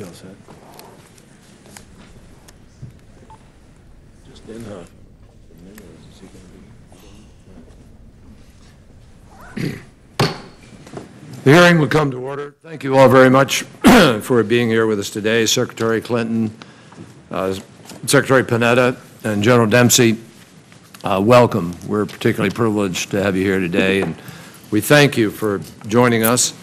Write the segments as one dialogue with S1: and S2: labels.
S1: all set? Just in half. The hearing will come to order. Thank you all very much for being here with us today. Secretary Clinton, Secretary Panetta, and General Dempsey, welcome. We're particularly privileged to have you here today, and we thank you for joining us.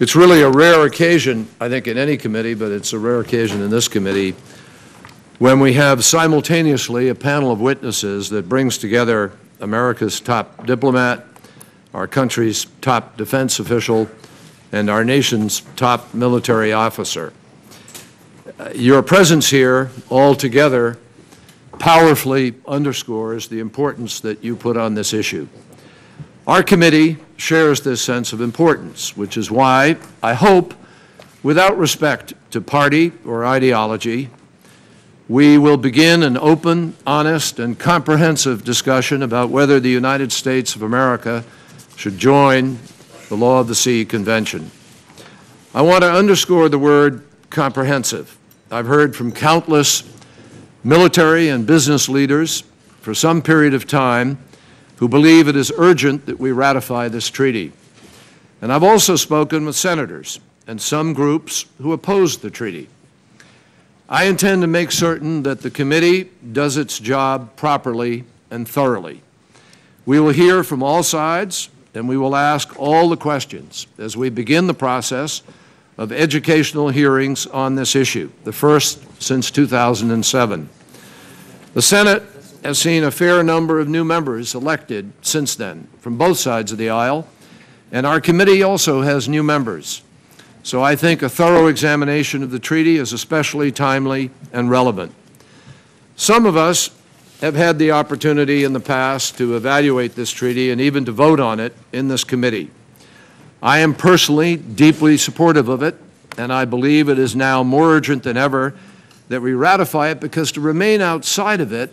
S1: It's really a rare occasion, I think, in any committee, but it's a rare occasion in this committee when we have simultaneously a panel of witnesses that brings together America's top diplomat, our country's top defense official, and our nation's top military officer. Your presence here all together powerfully underscores the importance that you put on this issue. Our committee shares this sense of importance, which is why I hope, without respect to party or ideology, we will begin an open, honest, and comprehensive discussion about whether the United States of America should join the Law of the Sea Convention. I want to underscore the word comprehensive. I've heard from countless military and business leaders for some period of time who believe it is urgent that we ratify this treaty. And I've also spoken with senators and some groups who oppose the treaty. I intend to make certain that the committee does its job properly and thoroughly. We will hear from all sides, and we will ask all the questions as we begin the process of educational hearings on this issue, the first since 2007. The Senate has seen a fair number of new members elected since then from both sides of the aisle, and our committee also has new members. So I think a thorough examination of the treaty is especially timely and relevant. Some of us have had the opportunity in the past to evaluate this treaty and even to vote on it in this committee. I am personally deeply supportive of it, and I believe it is now more urgent than ever that we ratify it, because to remain outside of it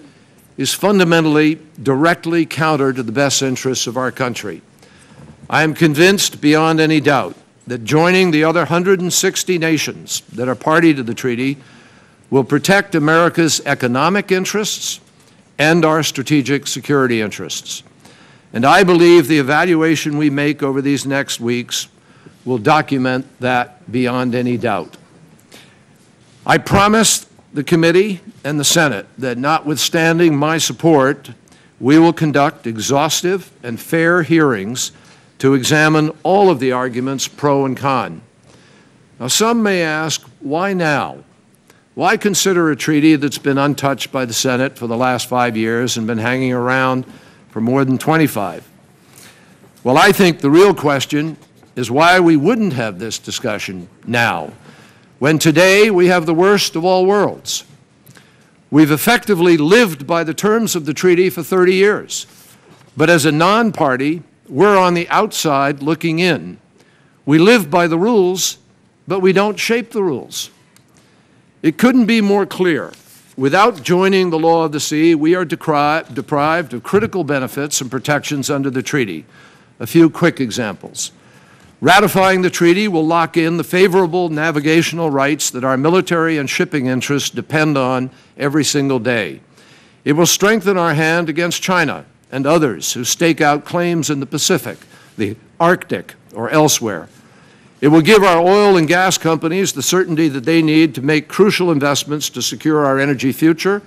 S1: is fundamentally directly counter to the best interests of our country. I am convinced beyond any doubt that joining the other 160 nations that are party to the treaty will protect America's economic interests and our strategic security interests. And I believe the evaluation we make over these next weeks will document that beyond any doubt. I promised the committee and the Senate that, notwithstanding my support, we will conduct exhaustive and fair hearings to examine all of the arguments pro and con. Now, some may ask, why now? Why consider a treaty that's been untouched by the Senate for the last 5 years and been hanging around for more than 25? Well, I think the real question is why we wouldn't have this discussion now, when today we have the worst of all worlds. We've effectively lived by the terms of the treaty for 30 years, but as a non-party, we're on the outside looking in. We live by the rules, but we don't shape the rules. It couldn't be more clear. Without joining the Law of the Sea, we are deprived of critical benefits and protections under the treaty. A few quick examples. Ratifying the treaty will lock in the favorable navigational rights that our military and shipping interests depend on every single day. It will strengthen our hand against China and others who stake out claims in the Pacific, the Arctic, or elsewhere. It will give our oil and gas companies the certainty that they need to make crucial investments to secure our energy future.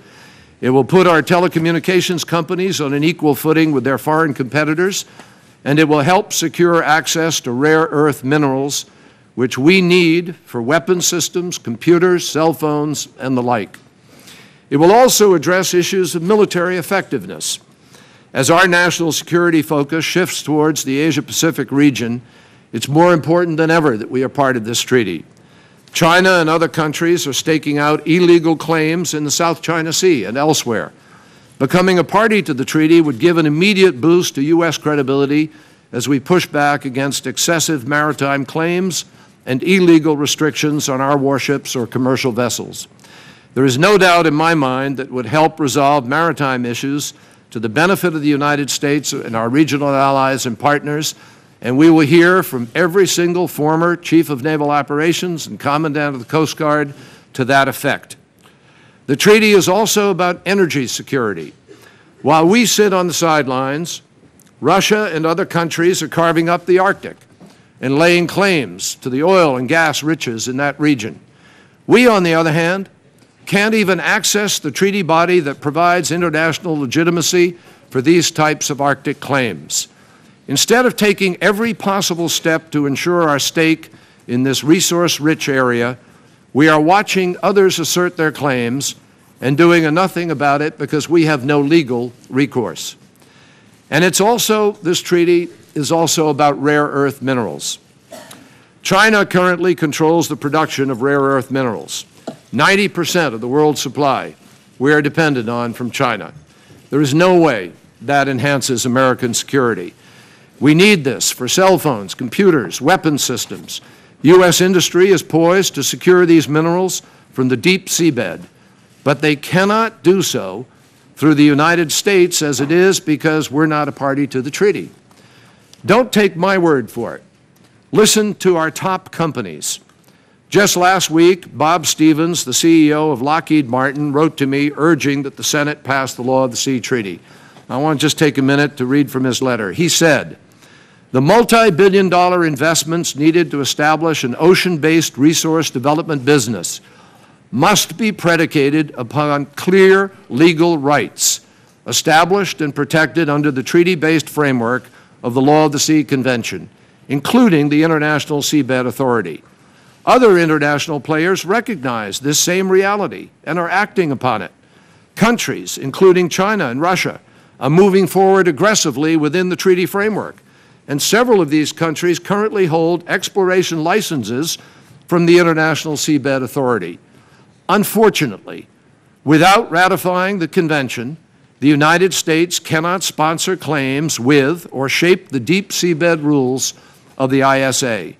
S1: It will put our telecommunications companies on an equal footing with their foreign competitors, and it will help secure access to rare earth minerals, which we need for weapon systems, computers, cell phones, and the like. It will also address issues of military effectiveness. As our national security focus shifts towards the Asia-Pacific region, it's more important than ever that we are part of this treaty. China and other countries are staking out illegal claims in the South China Sea and elsewhere. Becoming a party to the treaty would give an immediate boost to U.S. credibility as we push back against excessive maritime claims and illegal restrictions on our warships or commercial vessels. There is no doubt in my mind that would help resolve maritime issues to the benefit of the United States and our regional allies and partners, and we will hear from every single former Chief of Naval Operations and Commandant of the Coast Guard to that effect. The treaty is also about energy security. While we sit on the sidelines, Russia and other countries are carving up the Arctic and laying claims to the oil and gas riches in that region. We, on the other hand, can't even access the treaty body that provides international legitimacy for these types of Arctic claims. Instead of taking every possible step to ensure our stake in this resource-rich area, we are watching others assert their claims and doing nothing about it because we have no legal recourse. And this treaty is also about rare earth minerals. China currently controls the production of rare earth minerals. 90% of the world's supply we are dependent on from China. There is no way that enhances American security. We need this for cell phones, computers, weapon systems. U.S. industry is poised to secure these minerals from the deep seabed, but they cannot do so through the United States as it is because we're not a party to the treaty. Don't take my word for it. Listen to our top companies. Just last week, Bob Stevens, the CEO of Lockheed Martin, wrote to me urging that the Senate pass the Law of the Sea Treaty. I want to just take a minute to read from his letter. He said, "The multi-billion-dollar investments needed to establish an ocean-based resource development business must be predicated upon clear legal rights established and protected under the treaty-based framework of the Law of the Sea Convention, including the International Seabed Authority. Other international players recognize this same reality and are acting upon it. Countries, including China and Russia, are moving forward aggressively within the treaty framework, and several of these countries currently hold exploration licenses from the International Seabed Authority. Unfortunately, without ratifying the convention, the United States cannot sponsor claims with or shape the deep seabed rules of the ISA.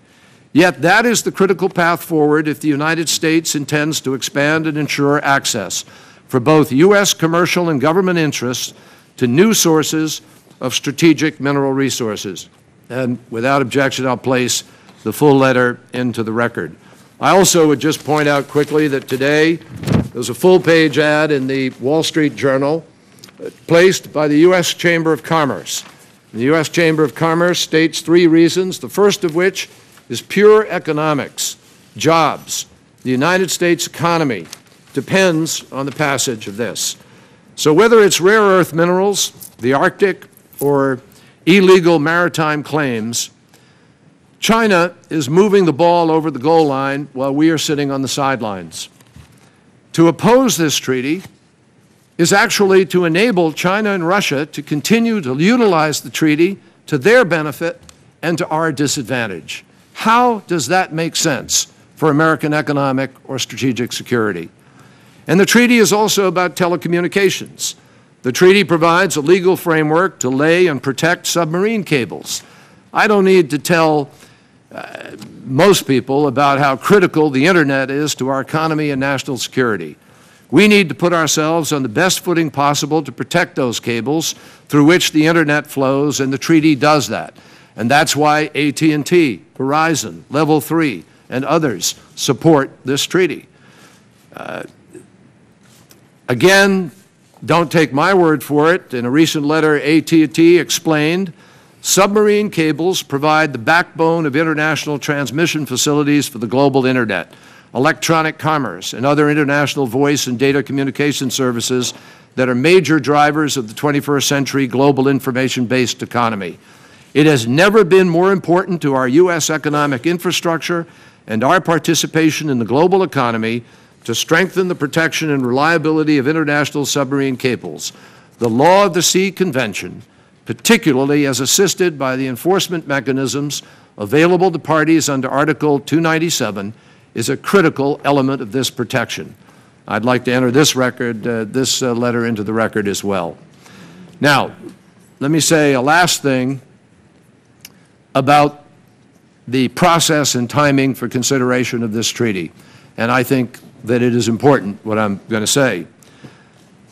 S1: Yet that is the critical path forward if the United States intends to expand and ensure access for both U.S. commercial and government interests to new sources of strategic mineral resources." And without objection, I'll place the full letter into the record. I also would just point out quickly that today there's a full-page ad in the Wall Street Journal placed by the U.S. Chamber of Commerce. The U.S. Chamber of Commerce states 3 reasons, the first of which is pure economics, jobs. The United States economy depends on the passage of this. So whether it's rare earth minerals, the Arctic, or illegal maritime claims, China is moving the ball over the goal line while we are sitting on the sidelines. To oppose this treaty is actually to enable China and Russia to continue to utilize the treaty to their benefit and to our disadvantage. How does that make sense for American economic or strategic security? And the treaty is also about telecommunications. The treaty provides a legal framework to lay and protect submarine cables. I don't need to tell most people about how critical the Internet is to our economy and national security. We need to put ourselves on the best footing possible to protect those cables through which the Internet flows, and the treaty does that. And that's why AT&T, Verizon, Level 3, and others support this treaty. Again, don't take my word for it. In a recent letter, AT&T explained, submarine cables provide the backbone of international transmission facilities for the global Internet, electronic commerce, and other international voice and data communication services that are major drivers of the 21st century global information-based economy. It has never been more important to our U.S. economic infrastructure and our participation in the global economy to strengthen the protection and reliability of international submarine cables. The Law of the Sea Convention, particularly as assisted by the enforcement mechanisms available to parties under Article 297, is a critical element of this protection. I'd like to enter this letter into the record as well. Now, let me say a last thing about the process and timing for consideration of this treaty, and I think that it is important what I'm going to say.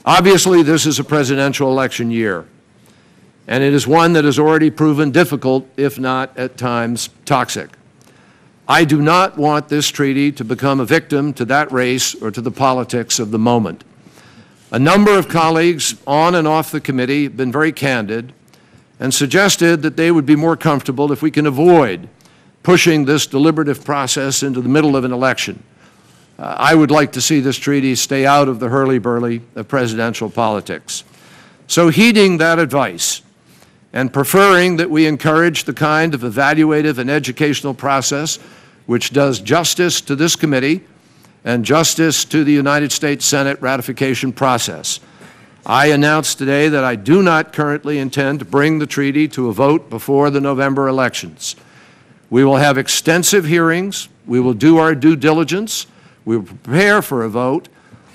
S1: Obviously, this is a presidential election year, and it is one that has already proven difficult, if not at times toxic. I do not want this treaty to become a victim to that race or to the politics of the moment. A number of colleagues on and off the committee have been very candid and suggested that they would be more comfortable if we can avoid pushing this deliberative process into the middle of an election. I would like to see this treaty stay out of the hurly-burly of presidential politics. So heeding that advice and preferring that we encourage the kind of evaluative and educational process which does justice to this committee and justice to the United States Senate ratification process, I announce today that I do not currently intend to bring the treaty to a vote before the November elections. We will have extensive hearings. We will do our due diligence. We will prepare for a vote,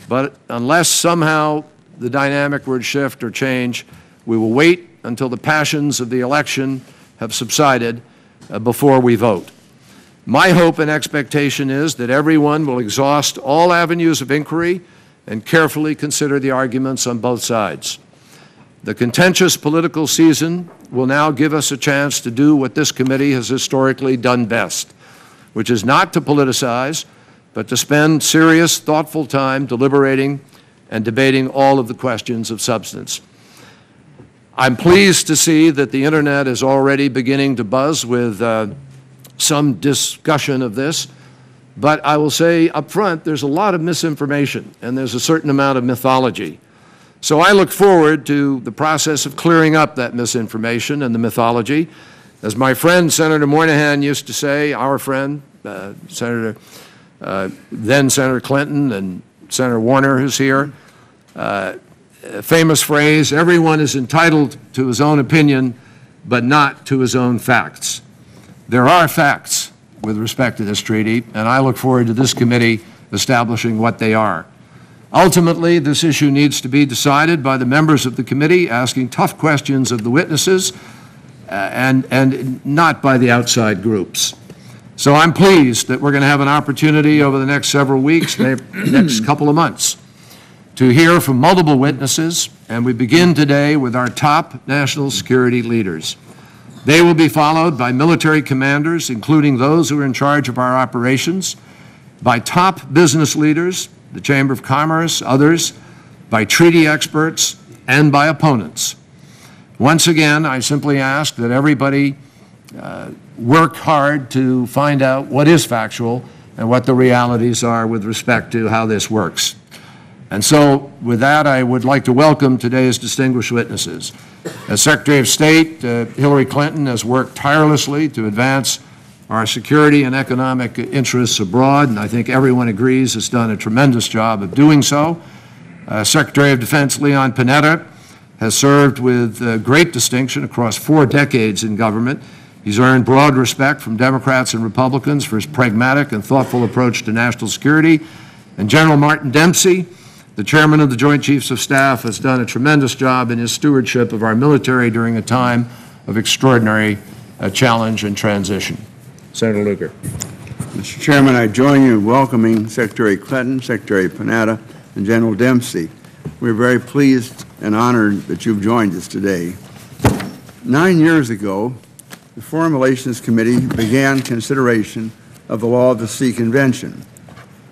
S1: but unless somehow the dynamic were to shift or change, we will wait until the passions of the election have subsided before we vote. My hope and expectation is that everyone will exhaust all avenues of inquiry and carefully consider the arguments on both sides. The contentious political season will now give us a chance to do what this committee has historically done best, which is not to politicize, but to spend serious, thoughtful time deliberating and debating all of the questions of substance. I'm pleased to see that the Internet is already beginning to buzz with some discussion of this, but I will say up front, there's a lot of misinformation and there's a certain amount of mythology. So I look forward to the process of clearing up that misinformation and the mythology. As my friend Senator Moynihan used to say, our friend, then Senator Clinton and Senator Warner, who's here, a famous phrase, everyone is entitled to his own opinion, but not to his own facts. There are facts with respect to this treaty, and I look forward to this committee establishing what they are. Ultimately, this issue needs to be decided by the members of the committee, asking tough questions of the witnesses, and not by the outside groups. So I'm pleased that we're going to have an opportunity over the next several weeks, maybe next couple of months, to hear from multiple witnesses, and we begin today with our top national security leaders. They will be followed by military commanders, including those who are in charge of our operations, by top business leaders, the Chamber of Commerce, others, by treaty experts, and by opponents. Once again, I simply ask that everybody work hard to find out what is factual and what the realities are with respect to how this works. And so, with that, I would like to welcome today's distinguished witnesses. As Secretary of State, Hillary Clinton has worked tirelessly to advance our security and economic interests abroad, and I think everyone agrees has done a tremendous job of doing so. Secretary of Defense Leon Panetta has served with great distinction across 4 decades in government. He's earned broad respect from Democrats and Republicans for his pragmatic and thoughtful approach to national security. And General Martin Dempsey, the Chairman of the Joint Chiefs of Staff, has done a tremendous job in his stewardship of our military during a time of extraordinary challenge and transition. Senator Lugar.
S2: Mr. Chairman, I join you in welcoming Secretary Clinton, Secretary Panetta, and General Dempsey. We're very pleased and honored that you've joined us today. 9 years ago, the Foreign Relations Committee began consideration of the Law of the Sea Convention.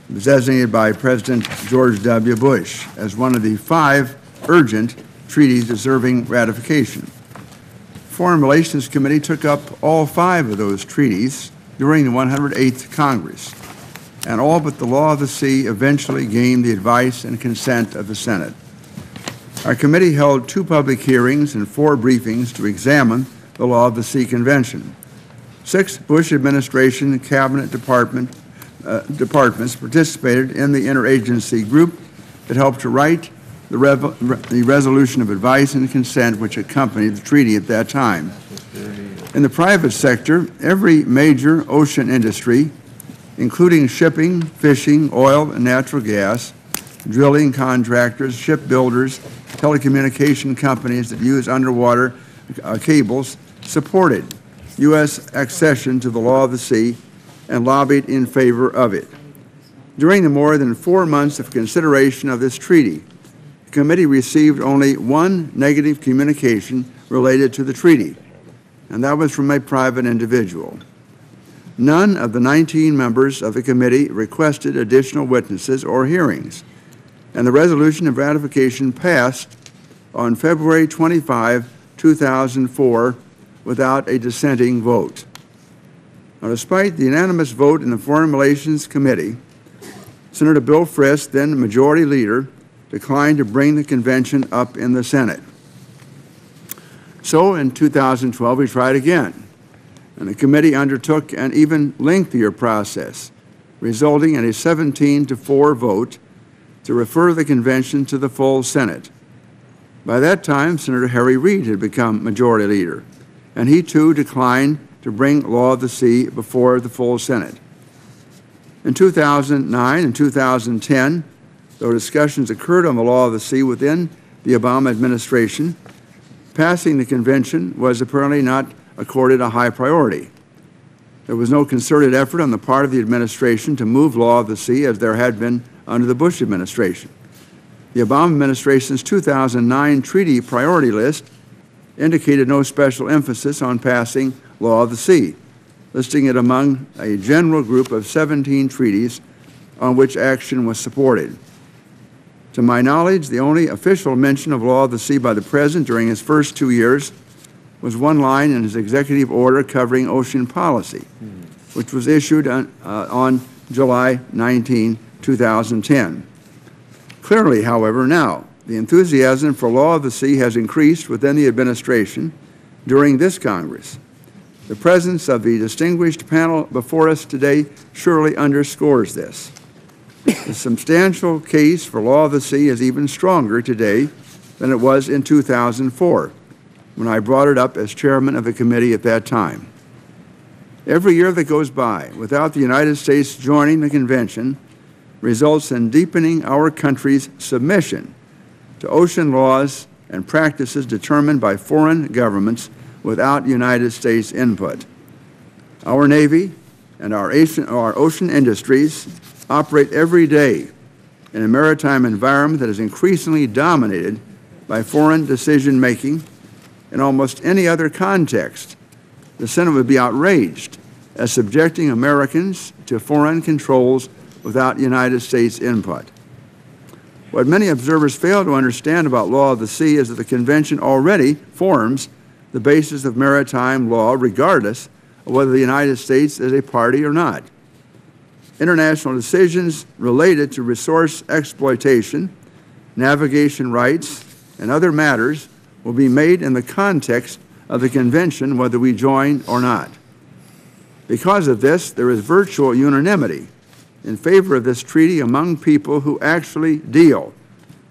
S2: It was designated by President George W. Bush as one of the 5 urgent treaties deserving ratification. The Foreign Relations Committee took up all 5 of those treaties during the 108th Congress, and all but the Law of the Sea eventually gained the advice and consent of the Senate. Our committee held 2 public hearings and 4 briefings to examine the Law of the Sea Convention. 6 Bush administration cabinet departments participated in the interagency group that helped to write the resolution of advice and consent which accompanied the treaty at that time. In the private sector, every major ocean industry, including shipping, fishing, oil and natural gas, drilling contractors, shipbuilders, telecommunication companies that use underwater cables, supported U.S. accession to the Law of the Sea and lobbied in favor of it. During the more than 4 months of consideration of this treaty, the committee received only one negative communication related to the treaty, and that was from a private individual. None of the 19 members of the committee requested additional witnesses or hearings, and the resolution of ratification passed on February 25, 2004, without a dissenting vote. Now, despite the unanimous vote in the Foreign Relations Committee, Senator Bill Frist, then Majority Leader, declined to bring the convention up in the Senate. So in 2012, we tried again, and the committee undertook an even lengthier process, resulting in a 17-4 vote to refer the convention to the full Senate. By that time, Senator Harry Reid had become Majority Leader, and he too declined to bring Law of the Sea before the full Senate. In 2009 and 2010, though discussions occurred on the Law of the Sea within the Obama administration, passing the convention was apparently not accorded a high priority. There was no concerted effort on the part of the administration to move Law of the Sea as there had been under the Bush administration. The Obama administration's 2009 treaty priority list indicated no special emphasis on passing Law of the Sea, listing it among a general group of 17 treaties on which action was supported. To my knowledge, the only official mention of Law of the Sea by the President during his first 2 years was one line in his executive order covering ocean policy, which was issued on July 19, 2010. Clearly, however, now, the enthusiasm for Law of the Sea has increased within the administration during this Congress. The presence of the distinguished panel before us today surely underscores this. The substantial case for Law of the Sea is even stronger today than it was in 2004, when I brought it up as chairman of the committee at that time. Every year that goes by without the United States joining the convention results in deepening our country's submission to ocean laws and practices determined by foreign governments without United States input. Our Navy and our ocean industries operate every day in a maritime environment that is increasingly dominated by foreign decision-making. In almost any other context, the Senate would be outraged at subjecting Americans to foreign controls without United States input. What many observers fail to understand about Law of the Sea is that the convention already forms the basis of maritime law regardless of whether the United States is a party or not. International decisions related to resource exploitation, navigation rights, and other matters will be made in the context of the convention whether we join or not. Because of this, there is virtual unanimity in favor of this treaty among people who actually deal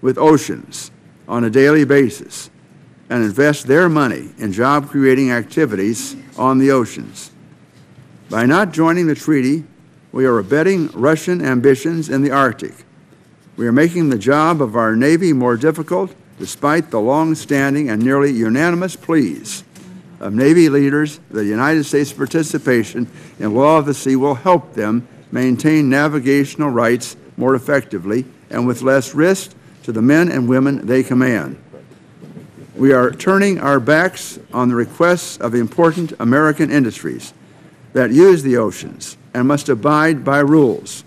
S2: with oceans on a daily basis and invest their money in job-creating activities on the oceans. By not joining the treaty, we are abetting Russian ambitions in the Arctic. We are making the job of our Navy more difficult despite the long-standing and nearly unanimous pleas of Navy leaders that the United States participation in Law of the Sea will help them maintain navigational rights more effectively and with less risk to the men and women they command. We are turning our backs on the requests of important American industries that use the oceans and must abide by rules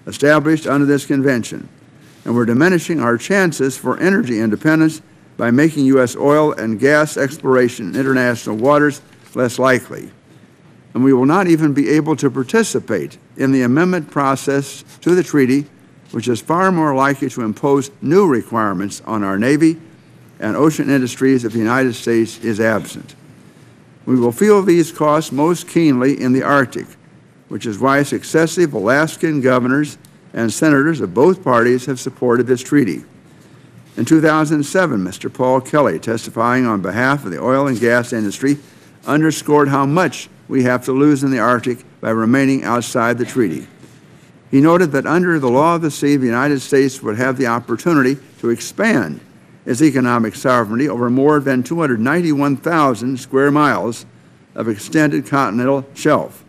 S2: established under this convention, and we're diminishing our chances for energy independence by making U.S. oil and gas exploration in international waters less likely. And we will not even be able to participate in the amendment process to the treaty, which is far more likely to impose new requirements on our Navy and ocean industries if the United States is absent. We will feel these costs most keenly in the Arctic, which is why successive Alaskan governors and senators of both parties have supported this treaty. In 2007, Mr. Paul Kelly, testifying on behalf of the oil and gas industry, underscored how much we have to lose in the Arctic by remaining outside the treaty. He noted that under the Law of the Sea, the United States would have the opportunity to expand its economic sovereignty over more than 291,000 square miles of extended continental shelf.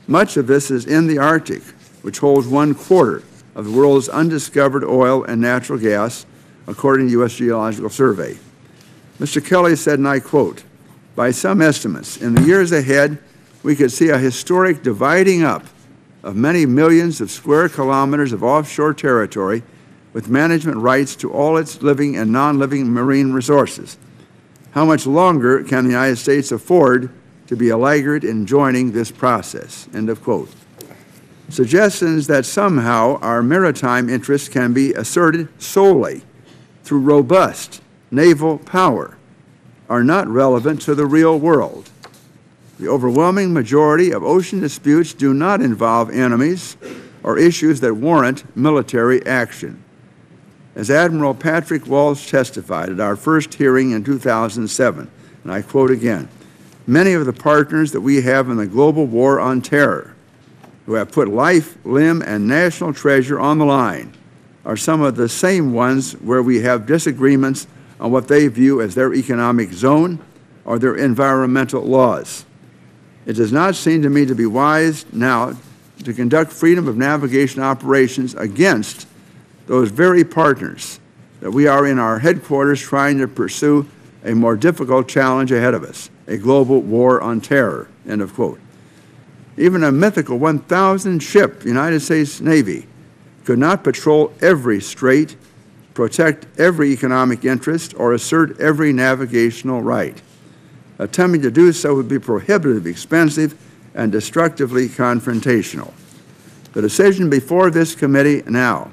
S2: Much of this is in the Arctic, which holds 1/4 of the world's undiscovered oil and natural gas, according to the U.S. Geological Survey. Mr. Kelly said, and I quote, "By some estimates, in the years ahead, we could see a historic dividing up of many millions of square kilometers of offshore territory with management rights to all its living and non-living marine resources. How much longer can the United States afford to be a laggard in joining this process?" End of quote. Suggestions that somehow our maritime interests can be asserted solely through robust naval power are not relevant to the real world. The overwhelming majority of ocean disputes do not involve enemies or issues that warrant military action. As Admiral Patrick Walsh testified at our first hearing in 2007, and I quote again, "Many of the partners that we have in the global war on terror, who have put life, limb, and national treasure on the line, are some of the same ones where we have disagreements on what they view as their economic zone or their environmental laws. It does not seem to me to be wise now to conduct freedom of navigation operations against those very partners that we are in our headquarters trying to pursue a more difficult challenge ahead of us, a global war on terror," end of quote. Even a mythical 1,000-ship United States Navy could not patrol every strait, protect every economic interest, or assert every navigational right. Attempting to do so would be prohibitively expensive and destructively confrontational. The decision before this committee now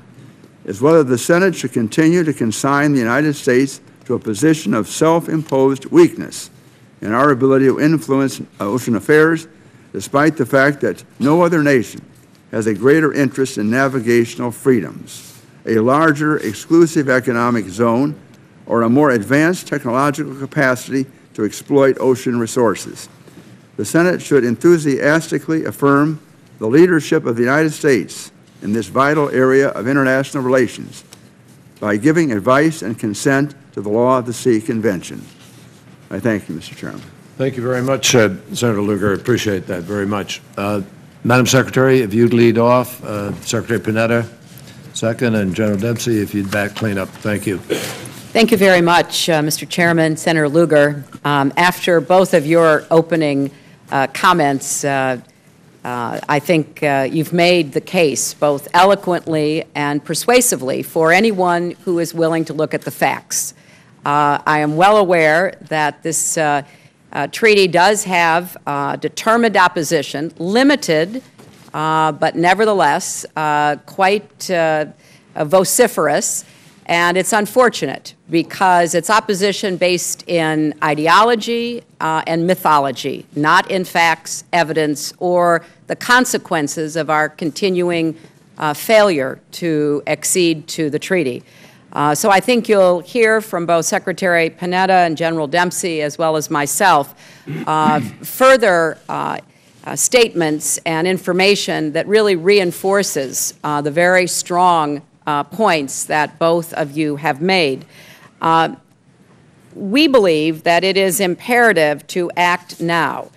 S2: is whether the Senate should continue to consign the United States to a position of self-imposed weakness in our ability to influence ocean affairs, despite the fact that no other nation has a greater interest in navigational freedoms, a larger exclusive economic zone, or a more advanced technological capacity to exploit ocean resources. The Senate should enthusiastically affirm the leadership of the United States in this vital area of international relations by giving advice and consent to the Law of the Sea Convention. I thank you, Mr. Chairman.
S1: Thank you very much, Senator Lugar. I appreciate that very much. Madam Secretary, if you'd lead off, Secretary Panetta second, and General Dempsey, if you'd back clean up. Thank you.
S3: Thank you very much, Mr. Chairman, Senator Lugar. After both of your opening comments, I think you've made the case both eloquently and persuasively for anyone who is willing to look at the facts. I am well aware that this treaty does have determined opposition, limited, but nevertheless quite vociferous, and it's unfortunate because it's opposition based in ideology and mythology, not in facts, evidence, or the consequences of our continuing failure to accede to the treaty. So I think you'll hear from both Secretary Panetta and General Dempsey, as well as myself, further statements and information that really reinforces the very strong points that both of you have made. We believe that it is imperative to act now.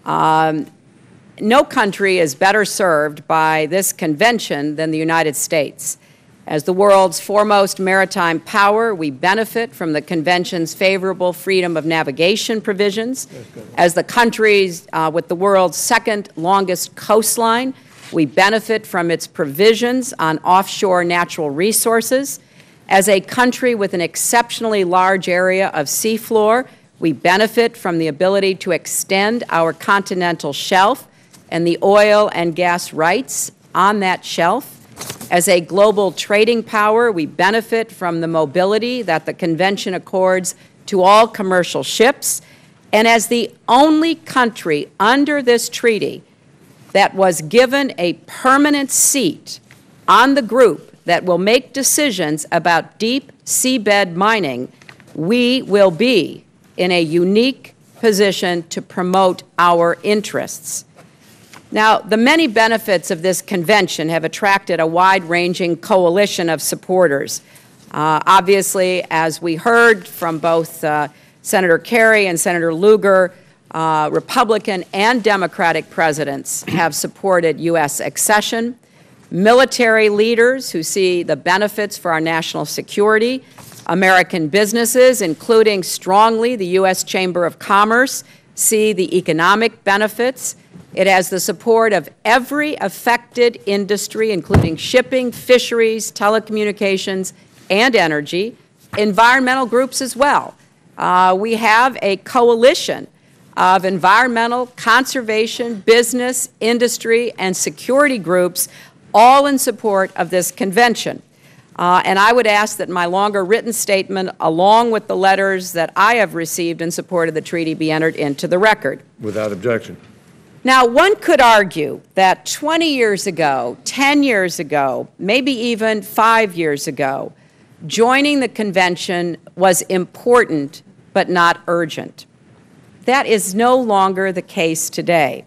S3: No country is better served by this convention than the United States. As the world's foremost maritime power, we benefit from the Convention's favorable freedom of navigation provisions. As the countries with the world's second longest coastline, we benefit from its provisions on offshore natural resources. As a country with an exceptionally large area of seafloor, we benefit from the ability to extend our continental shelf and the oil and gas rights on that shelf. As a global trading power, we benefit from the mobility that the Convention accords to all commercial ships. And as the only country under this treaty that was given a permanent seat on the group that will make decisions about deep seabed mining, we will be in a unique position to promote our interests. Now, the many benefits of this convention have attracted a wide-ranging coalition of supporters. Obviously, as we heard from both Senator Kerry and Senator Lugar, Republican and Democratic presidents have supported U.S. accession. Military leaders who see the benefits for our national security American businesses, including strongly the U.S. Chamber of Commerce, see the economic benefits. It has the support of every affected industry, including shipping, fisheries, telecommunications, and energy, environmental groups as well. We have a coalition of environmental, conservation, business, industry, and security groups, all in support of this convention. And I would ask that my longer written statement, along with the letters that I have received in support of the treaty, be entered into the record.
S1: Without objection.
S3: Now, one could argue that 20 years ago, 10 years ago, maybe even 5 years ago, joining the convention was important but not urgent. That is no longer the case today.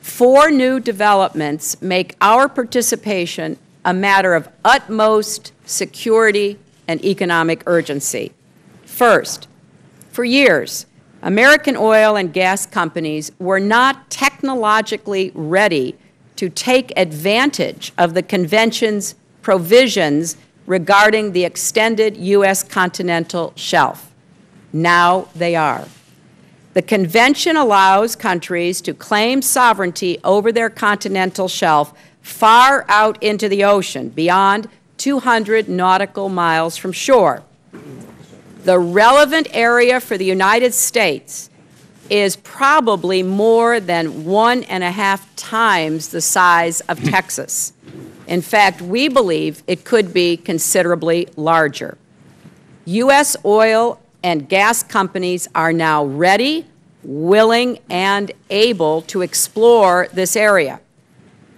S3: 4 new developments make our participation a matter of utmost security and economic urgency. First, for years, American oil and gas companies were not technologically ready to take advantage of the convention's provisions regarding the extended U.S. continental shelf. Now they are. The convention allows countries to claim sovereignty over their continental shelf far out into the ocean, beyond 200 nautical miles from shore. The relevant area for the United States is probably more than 1.5 times the size of Texas. In fact, we believe it could be considerably larger. U.S. oil and gas companies are now ready, willing, and able to explore this area.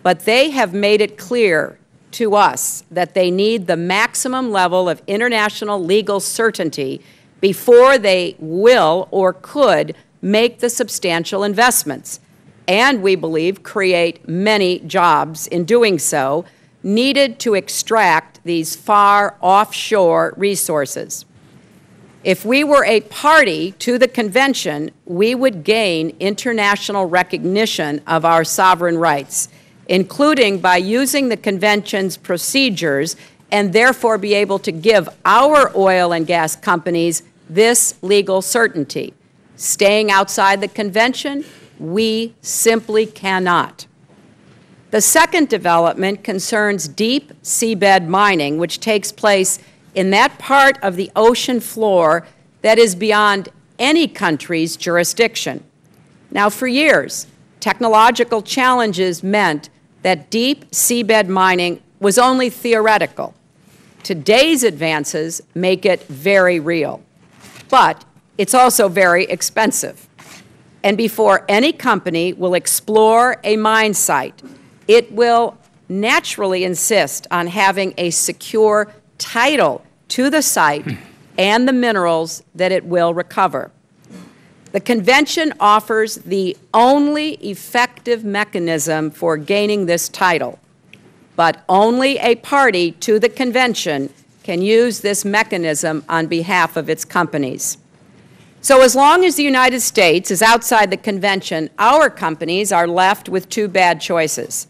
S3: But they have made it clear to us that they need the maximum level of international legal certainty before they will or could make the substantial investments, and we believe create many jobs in doing so, needed to extract these far offshore resources. If we were a party to the convention, we would gain international recognition of our sovereign rights, including by using the convention's procedures, and therefore be able to give our oil and gas companies this legal certainty. Staying outside the convention, we simply cannot. The second development concerns deep seabed mining, which takes place in that part of the ocean floor that is beyond any country's jurisdiction. Now, for years, technological challenges meant that deep seabed mining was only theoretical. Today's advances make it very real. But it's also very expensive. And before any company will explore a mine site, it will naturally insist on having a secure title to the site and the minerals that it will recover. The convention offers the only effective mechanism for gaining this title, but only a party to the convention can use this mechanism on behalf of its companies. So as long as the United States is outside the convention, our companies are left with 2 bad choices.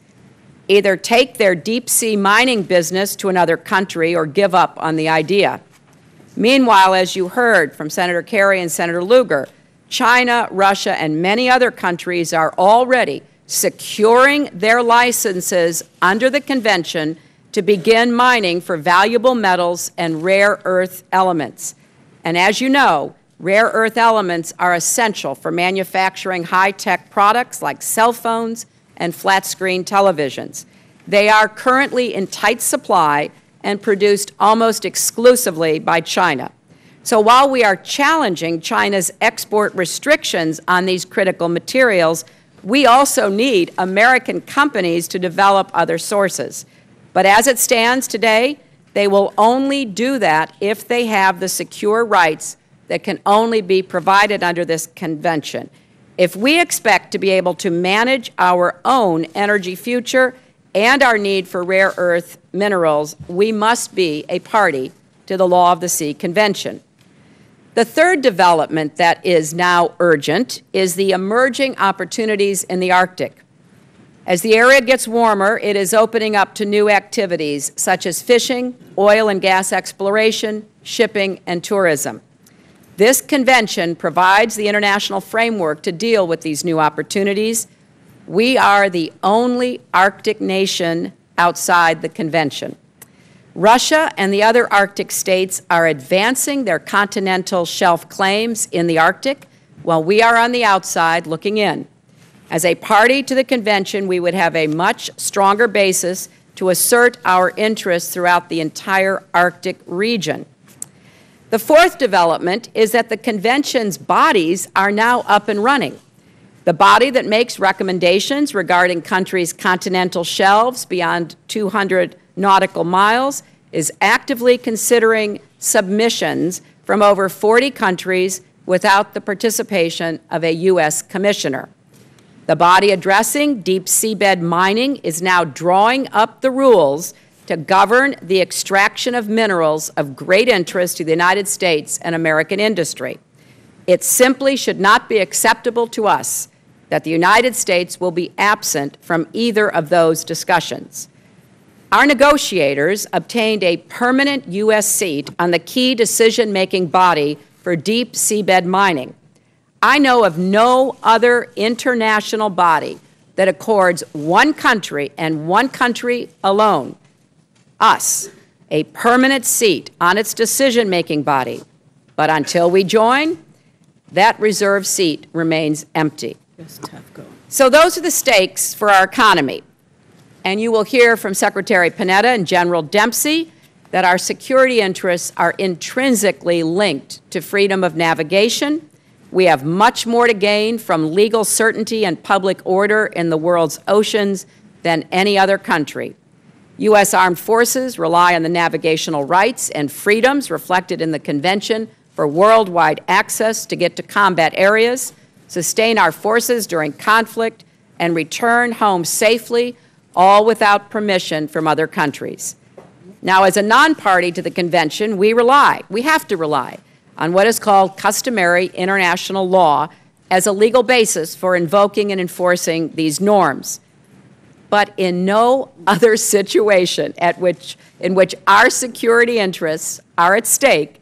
S3: Either take their deep-sea mining business to another country or give up on the idea. Meanwhile, as you heard from Senator Kerry and Senator Lugar, China, Russia, and many other countries are already securing their licenses under the convention to begin mining for valuable metals and rare earth elements. And as you know, rare earth elements are essential for manufacturing high-tech products like cell phones and flat-screen televisions. They are currently in tight supply and produced almost exclusively by China. So while we are challenging China's export restrictions on these critical materials, we also need American companies to develop other sources. But as it stands today, they will only do that if they have the secure rights that can only be provided under this convention. If we expect to be able to manage our own energy future and our need for rare earth minerals, we must be a party to the Law of the Sea Convention. The third development that is now urgent is the emerging opportunities in the Arctic. As the area gets warmer, it is opening up to new activities such as fishing, oil and gas exploration, shipping, and tourism. This convention provides the international framework to deal with these new opportunities. We are the only Arctic nation outside the convention. Russia and the other Arctic states are advancing their continental shelf claims in the Arctic, while we are on the outside looking in. As a party to the convention, we would have a much stronger basis to assert our interests throughout the entire Arctic region. The fourth development is that the convention's bodies are now up and running. The body that makes recommendations regarding countries' continental shelves beyond 200 nautical miles is actively considering submissions from over 40 countries without the participation of a U.S. commissioner. The body addressing deep seabed mining is now drawing up the rules to govern the extraction of minerals of great interest to the United States and American industry. It simply should not be acceptable to us that the United States will be absent from either of those discussions. Our negotiators obtained a permanent U.S. seat on the key decision-making body for deep seabed mining. I know of no other international body that accords one country and one country alone, us, a permanent seat on its decision-making body. But until we join, that reserved seat remains empty. So those are the stakes for our economy. And you will hear from Secretary Panetta and General Dempsey that our security interests are intrinsically linked to freedom of navigation. We have much more to gain from legal certainty and public order in the world's oceans than any other country. U.S. armed forces rely on the navigational rights and freedoms reflected in the Convention for worldwide access to get to combat areas, sustain our forces during conflict, and return home safely, all without permission from other countries. Now, as a non-party to the Convention, we have to rely on what is called customary international law as a legal basis for invoking and enforcing these norms. But in no other situation in which our security interests are at stake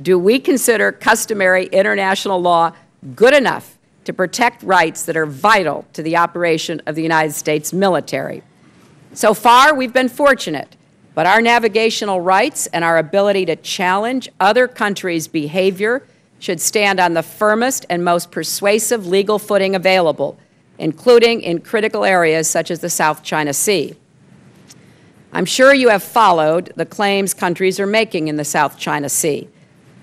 S3: do we consider customary international law good enough to protect rights that are vital to the operation of the United States military. So far, we've been fortunate, but our navigational rights and our ability to challenge other countries' behavior should stand on the firmest and most persuasive legal footing available, including in critical areas such as the South China Sea. I'm sure you have followed the claims countries are making in the South China Sea.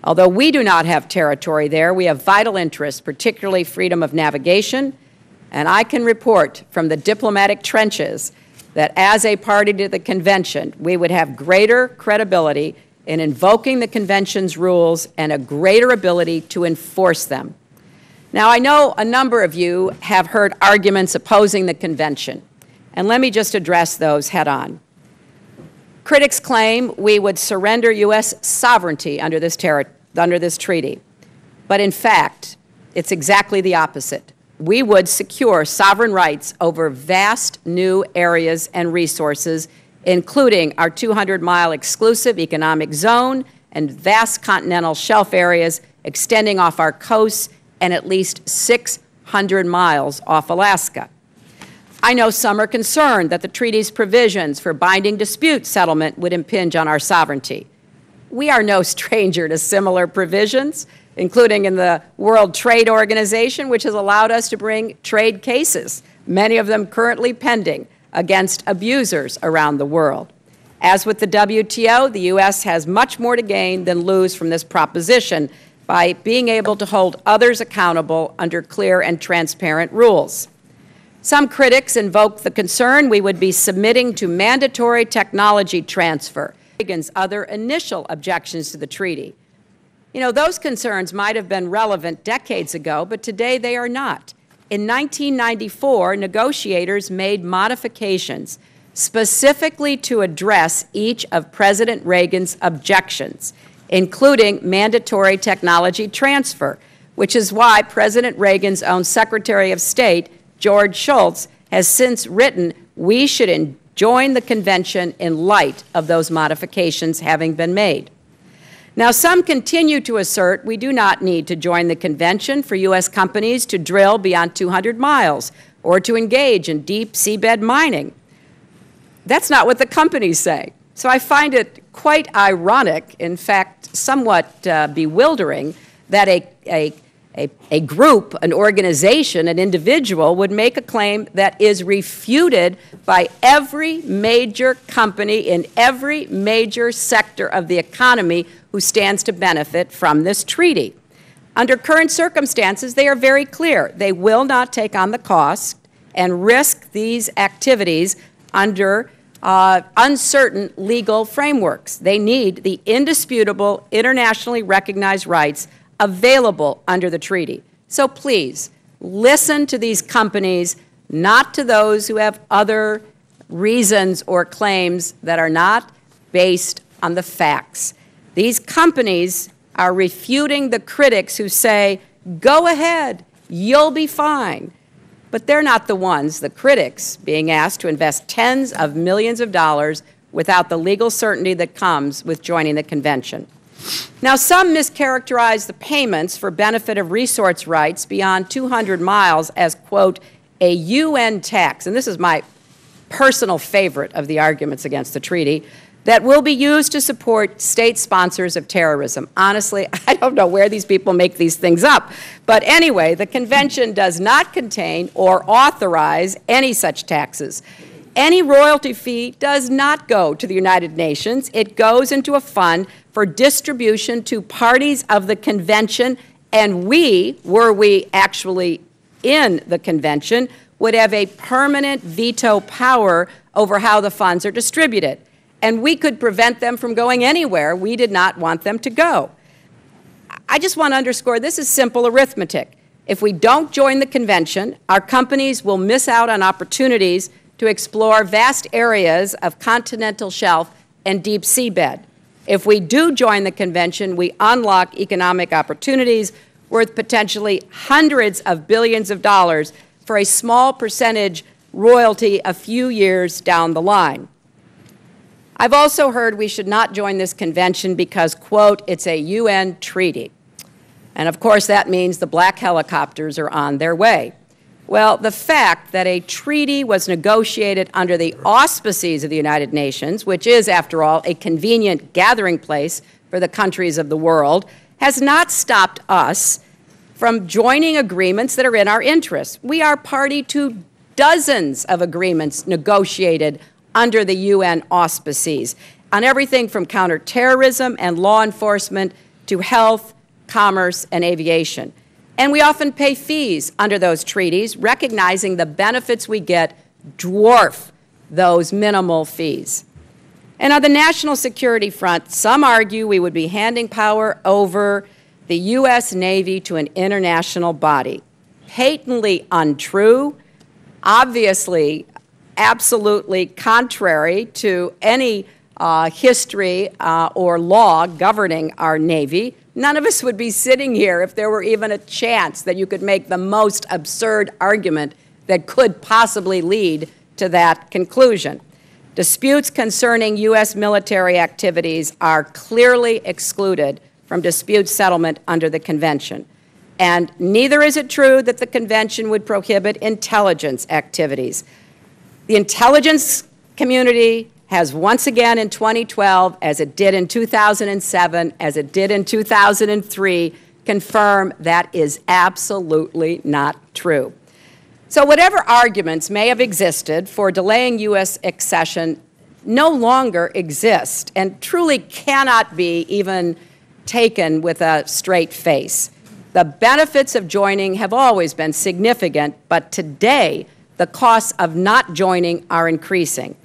S3: Although we do not have territory there, we have vital interests, particularly freedom of navigation, and I can report from the diplomatic trenches that as a party to the Convention, we would have greater credibility in invoking the Convention's rules and a greater ability to enforce them. Now, I know a number of you have heard arguments opposing the Convention, and let me just address those head on. Critics claim we would surrender U.S. sovereignty under this treaty, but in fact, it's exactly the opposite. We would secure sovereign rights over vast new areas and resources, including our 200-mile exclusive economic zone and vast continental shelf areas extending off our coasts and at least 600 miles off Alaska. I know some are concerned that the treaty's provisions for binding dispute settlement would impinge on our sovereignty. We are no stranger to similar provisions, including in the World Trade Organization, which has allowed us to bring trade cases, many of them currently pending, against abusers around the world. As with the WTO, the U.S. has much more to gain than lose from this proposition by being able to hold others accountable under clear and transparent rules. Some critics invoke the concern we would be submitting to mandatory technology transfer, Reagan's other initial objections to the treaty. You know, those concerns might have been relevant decades ago, but today they are not. In 1994, negotiators made modifications specifically to address each of President Reagan's objections, including mandatory technology transfer, which is why President Reagan's own Secretary of State, George Shultz, has since written we should join the convention in light of those modifications having been made. Now, some continue to assert we do not need to join the convention for U.S. companies to drill beyond 200 miles or to engage in deep seabed mining. That's not what the companies say. So I find it quite ironic, in fact, somewhat bewildering, that a group, an organization, an individual would make a claim that is refuted by every major company in every major sector of the economy who stands to benefit from this treaty. Under current circumstances, they are very clear. They will not take on the cost and risk these activities under uncertain legal frameworks. They need the indisputable, internationally recognized rights available under the treaty. So please, listen to these companies, not to those who have other reasons or claims that are not based on the facts. These companies are refuting the critics who say, go ahead, you'll be fine. But they're not the ones, the critics, being asked to invest tens of millions of dollars without the legal certainty that comes with joining the convention. Now, some mischaracterize the payments for benefit of resource rights beyond 200 miles as, quote, a UN tax, and this is my personal favorite of the arguments against the treaty, that will be used to support state sponsors of terrorism. Honestly, I don't know where these people make these things up. But anyway, the convention does not contain or authorize any such taxes. Any royalty fee does not go to the United Nations. It goes into a fund for distribution to parties of the convention, and we, were we actually in the convention, would have a permanent veto power over how the funds are distributed. And we could prevent them from going anywhere we did not want them to go. I just want to underscore this is simple arithmetic. If we don't join the convention, our companies will miss out on opportunities to explore vast areas of continental shelf and deep seabed. If we do join the convention, we unlock economic opportunities worth potentially hundreds of billions of dollars for a small percentage royalty a few years down the line. I've also heard we should not join this convention because, quote, it's a UN treaty. And of course that means the black helicopters are on their way. Well, the fact that a treaty was negotiated under the auspices of the United Nations, which is, after all, a convenient gathering place for the countries of the world, has not stopped us from joining agreements that are in our interests. We are party to dozens of agreements negotiated under the UN auspices on everything from counterterrorism and law enforcement to health, commerce, and aviation. And we often pay fees under those treaties, recognizing the benefits we get dwarf those minimal fees. And on the national security front, some argue we would be handing power over the U.S. Navy to an international body. Patently untrue, obviously absolutely contrary to any history or law governing our Navy. None of us would be sitting here if there were even a chance that you could make the most absurd argument that could possibly lead to that conclusion. Disputes concerning U.S. military activities are clearly excluded from dispute settlement under the Convention. And neither is it true that the Convention would prohibit intelligence activities. The intelligence community has once again in 2012, as it did in 2007, as it did in 2003, confirmed that is absolutely not true. So whatever arguments may have existed for delaying U.S. accession no longer exist and truly cannot be even taken with a straight face. The benefits of joining have always been significant, but today the costs of not joining are increasing.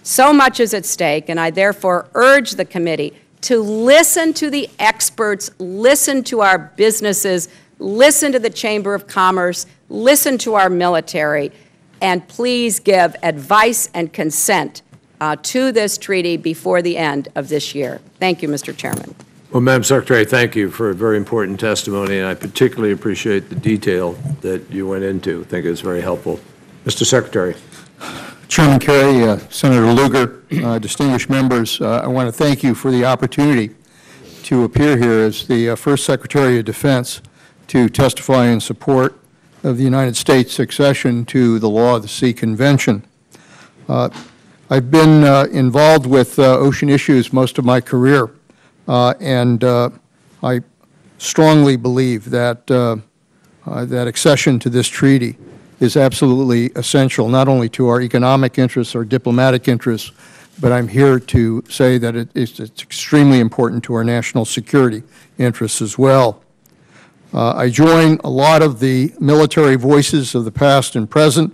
S3: So much is at stake, and I therefore urge the committee to listen to the experts, listen to our businesses, listen to the Chamber of Commerce, listen to our military, and please give advice and consent to this treaty before the end of this year. Thank you, Mr. Chairman.
S1: Well, Madam Secretary, thank you for a very important testimony, and I particularly appreciate the detail that you went into. I think it's very helpful. Mr. Secretary.
S4: Chairman Kerry, Senator Lugar, distinguished members, I want to thank you for the opportunity to appear here as the first Secretary of Defense to testify in support of the United States accession to the Law of the Sea Convention. I've been involved with ocean issues most of my career, and I strongly believe that that accession to this treaty is absolutely essential, not only to our economic interests or diplomatic interests, but I'm here to say that it's extremely important to our national security interests as well. I join a lot of the military voices of the past and present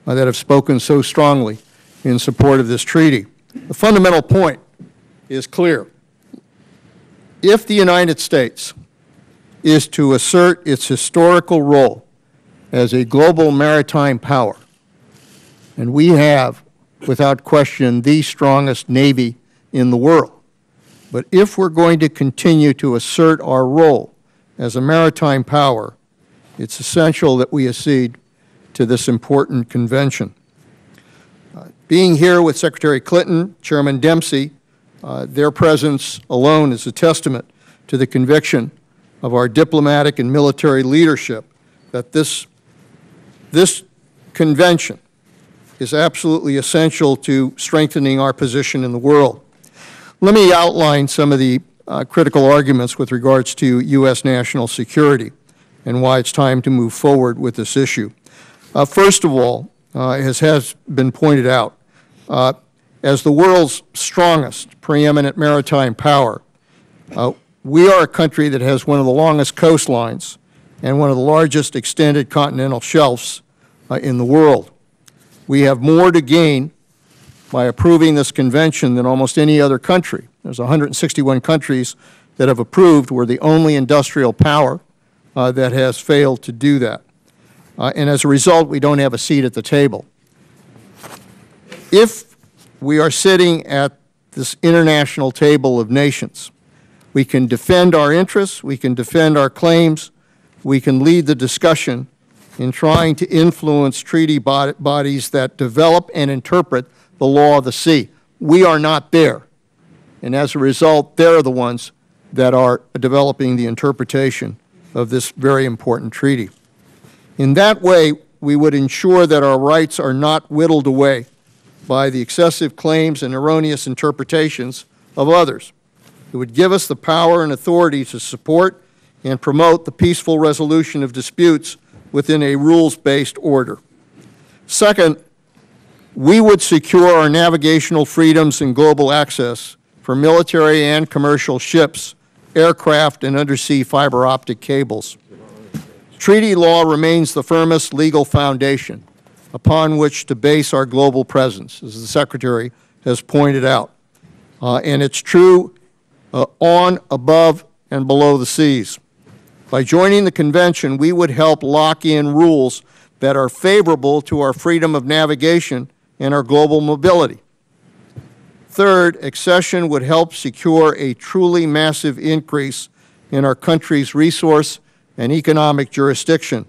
S4: that have spoken so strongly in support of this treaty. The fundamental point is clear. If the United States is to assert its historical role as a global maritime power, and we have, without question, the strongest Navy in the world, but if we're going to continue to assert our role as a maritime power, it's essential that we accede to this important convention. Being here with Secretary Clinton, Chairman Dempsey, their presence alone is a testament to the conviction of our diplomatic and military leadership that this convention is absolutely essential to strengthening our position in the world. Let me outline some of the critical arguments with regards to U.S. national security and why it's time to move forward with this issue. First of all, as has been pointed out, as the world's strongest preeminent maritime power, we are a country that has one of the longest coastlines and one of the largest extended continental shelves in the world. We have more to gain by approving this convention than almost any other country. There's 161 countries that have approved. We're the only industrial power that has failed to do that. And as a result, we don't have a seat at the table. If we are sitting at this international table of nations, we can defend our interests, we can defend our claims, we can lead the discussion in trying to influence treaty bodies that develop and interpret the law of the sea. We are not there. And as a result, they're the ones that are developing the interpretation of this very important treaty. In that way, we would ensure that our rights are not whittled away by the excessive claims and erroneous interpretations of others. It would give us the power and authority to support and promote the peaceful resolution of disputes within a rules-based order. Second, we would secure our navigational freedoms and global access for military and commercial ships, aircraft, and undersea fiber optic cables. Treaty law remains the firmest legal foundation upon which to base our global presence, as the Secretary has pointed out. And it's true on, above, and below the seas. By joining the convention, we would help lock in rules that are favorable to our freedom of navigation and our global mobility. Third, accession would help secure a truly massive increase in our country's resource and economic jurisdiction,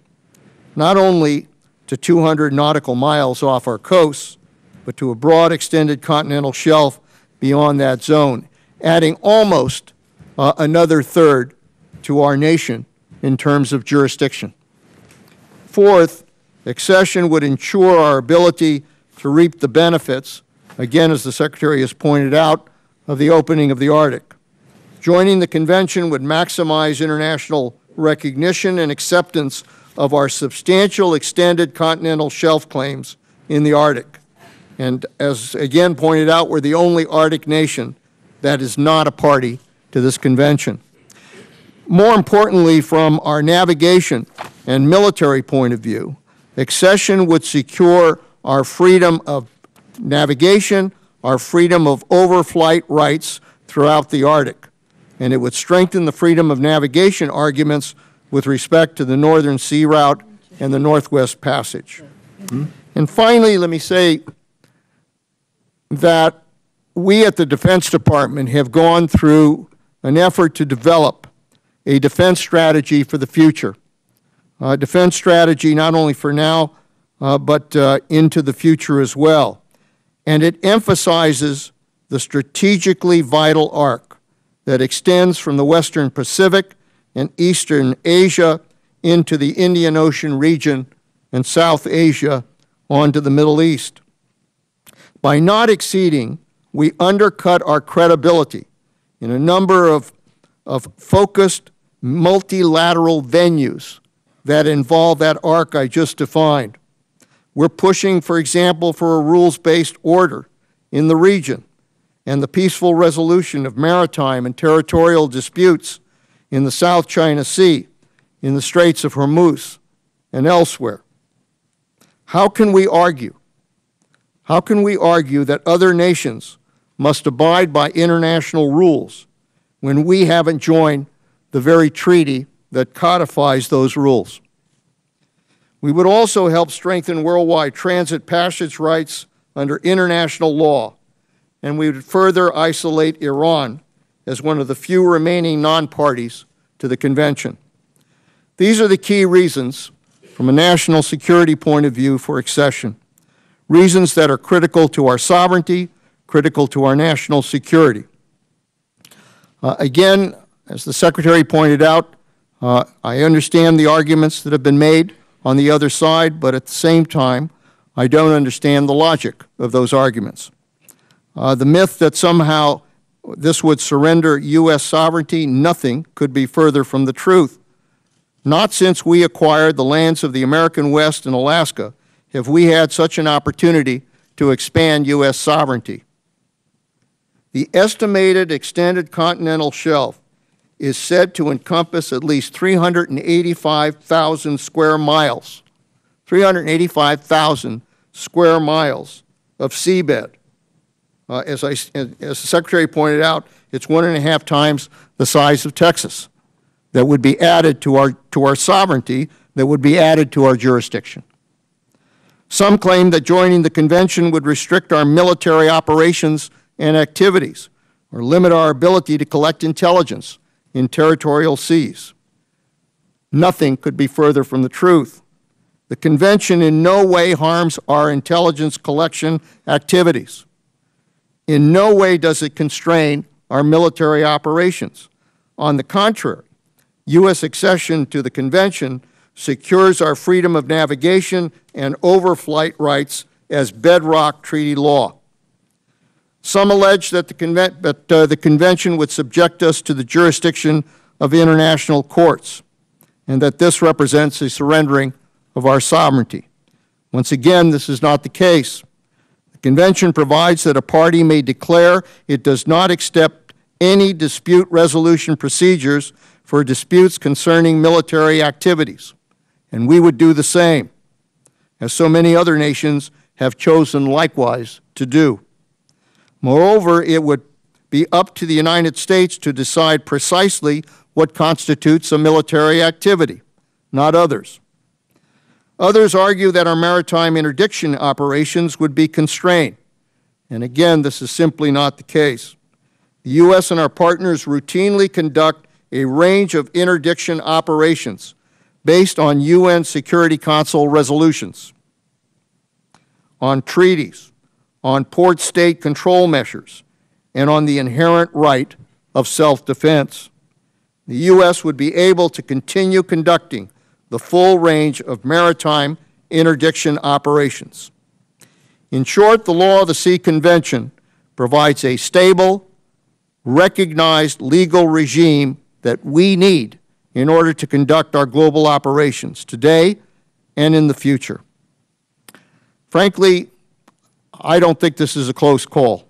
S4: not only to 200 nautical miles off our coasts, but to a broad extended continental shelf beyond that zone, adding almost another third to our nation in terms of jurisdiction. Fourth, accession would ensure our ability to reap the benefits, again, as the Secretary has pointed out, of the opening of the Arctic. Joining the convention would maximize international recognition and acceptance of our substantial extended continental shelf claims in the Arctic. And as again pointed out, we're the only Arctic nation that is not a party to this convention. More importantly, from our navigation and military point of view, accession would secure our freedom of navigation, our freedom of overflight rights throughout the Arctic, and it would strengthen the freedom of navigation arguments with respect to the Northern Sea Route and the Northwest Passage. And finally, let me say that we at the Defense Department have gone through an effort to develop a defense strategy for the future. A defense strategy not only for now, but into the future as well. And it emphasizes the strategically vital arc that extends from the Western Pacific and Eastern Asia into the Indian Ocean region and South Asia onto the Middle East. By not acceding, we undercut our credibility in a number of focused multilateral venues that involve that arc I just defined. We're pushing, for example, for a rules-based order in the region and the peaceful resolution of maritime and territorial disputes in the South China Sea, in the Straits of Hormuz, and elsewhere. How can we argue? How can we argue that other nations must abide by international rules when we haven't joined the very treaty that codifies those rules? We would also help strengthen worldwide transit passage rights under international law, and we would further isolate Iran as one of the few remaining non-parties to the convention. These are the key reasons from a national security point of view for accession, reasons that are critical to our sovereignty, critical to our national security. Again, as the Secretary pointed out, I understand the arguments that have been made on the other side, but at the same time, I don't understand the logic of those arguments. The myth that somehow this would surrender U.S. sovereignty, nothing could be further from the truth. Not since we acquired the lands of the American West and Alaska have we had such an opportunity to expand U.S. sovereignty. The estimated extended continental shelf is said to encompass at least 385,000 square miles, 385,000 square miles of seabed. As the Secretary pointed out, it's 1.5 times the size of Texas that would be added to our sovereignty, that would be added to our jurisdiction. Some claim that joining the convention would restrict our military operations and activities or limit our ability to collect intelligence in territorial seas. Nothing could be further from the truth. The convention in no way harms our intelligence collection activities. In no way does it constrain our military operations. On the contrary, U.S. accession to the convention secures our freedom of navigation and overflight rights as bedrock treaty law. Some allege that the convention would subject us to the jurisdiction of international courts, and that this represents a surrendering of our sovereignty. Once again, this is not the case. The convention provides that a party may declare it does not accept any dispute resolution procedures for disputes concerning military activities, and we would do the same, as so many other nations have chosen likewise to do. Moreover, it would be up to the United States to decide precisely what constitutes a military activity, not others. Others argue that our maritime interdiction operations would be constrained, and again, this is simply not the case. The U.S. and our partners routinely conduct a range of interdiction operations based on UN Security Council resolutions, on treaties, on port state control measures, and on the inherent right of self-defense. The U.S. would be able to continue conducting the full range of maritime interdiction operations. In short, the Law of the Sea Convention provides a stable, recognized legal regime that we need in order to conduct our global operations today and in the future. Frankly, I don't think this is a close call.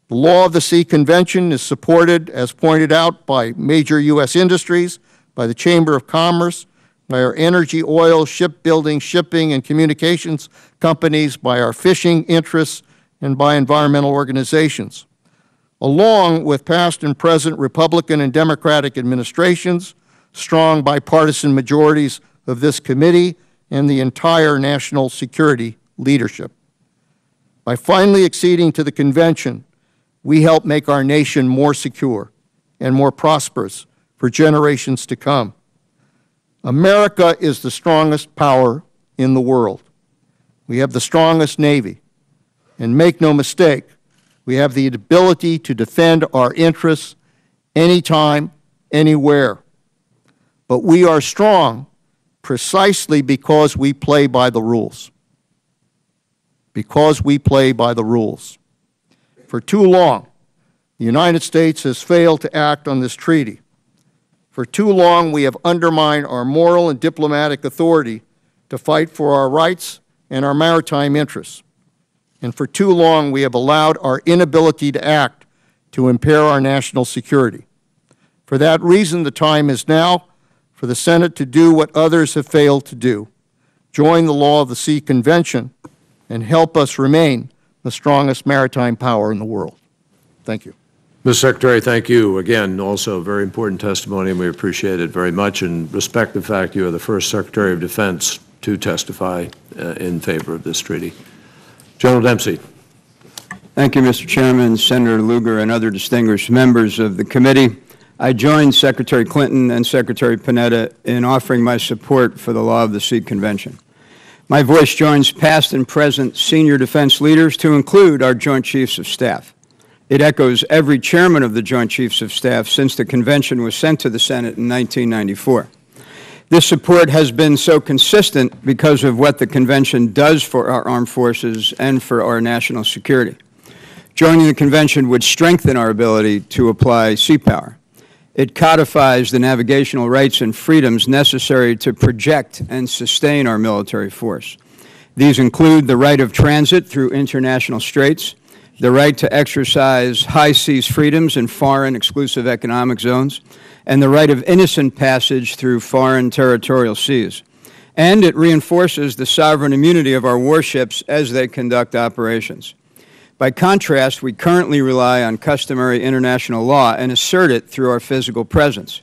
S4: The Law of the Sea Convention is supported, as pointed out, by major U.S. industries, by the Chamber of Commerce, by our energy, oil, shipbuilding, shipping, and communications companies, by our fishing interests, and by environmental organizations, along with past and present Republican and Democratic administrations, strong bipartisan majorities of this committee, and the entire national security leadership. By finally acceding to the convention, we help make our nation more secure and more prosperous for generations to come. America is the strongest power in the world. We have the strongest Navy. And make no mistake, we have the ability to defend our interests anytime, anywhere. But we are strong precisely because we play by the rules. Because we play by the rules. For too long, the United States has failed to act on this treaty. For too long, we have undermined our moral and diplomatic authority to fight for our rights and our maritime interests. And for too long, we have allowed our inability to act to impair our national security. For that reason, the time is now for the Senate to do what others have failed to do, join the Law of the Sea Convention, and help us remain the strongest maritime power in the world. Thank you.
S1: Mr. Secretary, thank you. Again, also very important testimony, and we appreciate it very much and respect the fact you are the first Secretary of Defense to testify in favor of this treaty. General Dempsey.
S5: Thank you, Mr. Chairman, Senator Lugar, and other distinguished members of the committee. I join Secretary Clinton and Secretary Panetta in offering my support for the Law of the Sea Convention. My voice joins past and present senior defense leaders to include our Joint Chiefs of Staff. It echoes every chairman of the Joint Chiefs of Staff since the convention was sent to the Senate in 1994. This support has been so consistent because of what the convention does for our armed forces and for our national security. Joining the convention would strengthen our ability to apply sea power. It codifies the navigational rights and freedoms necessary to project and sustain our military force. These include the right of transit through international straits, the right to exercise high seas freedoms in foreign exclusive economic zones, and the right of innocent passage through foreign territorial seas. And it reinforces the sovereign immunity of our warships as they conduct operations. By contrast, we currently rely on customary international law and assert it through our physical presence.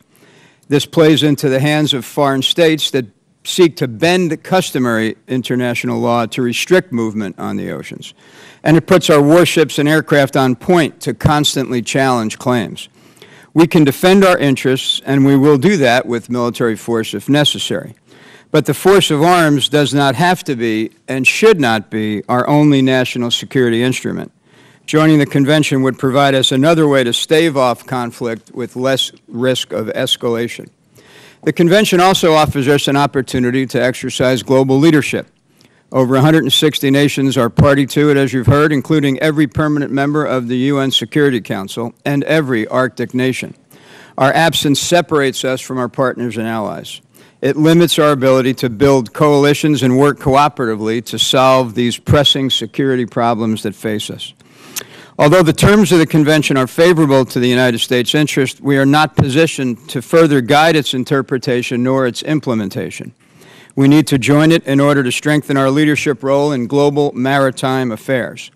S5: This plays into the hands of foreign states that seek to bend customary international law to restrict movement on the oceans. And it puts our warships and aircraft on point to constantly challenge claims. We can defend our interests, and we will do that with military force if necessary. But the force of arms does not have to be and should not be our only national security instrument. Joining the convention would provide us another way to stave off conflict with less risk of escalation. The convention also offers us an opportunity to exercise global leadership. Over 160 nations are party to it, as you've heard, including every permanent member of the UN Security Council and every Arctic nation. Our absence separates us from our partners and allies. It limits our ability to build coalitions and work cooperatively to solve these pressing security problems that face us. Although the terms of the convention are favorable to the United States' interest, we are not positioned to further guide its interpretation nor its implementation. We need to join it in order to strengthen our leadership role in global maritime affairs.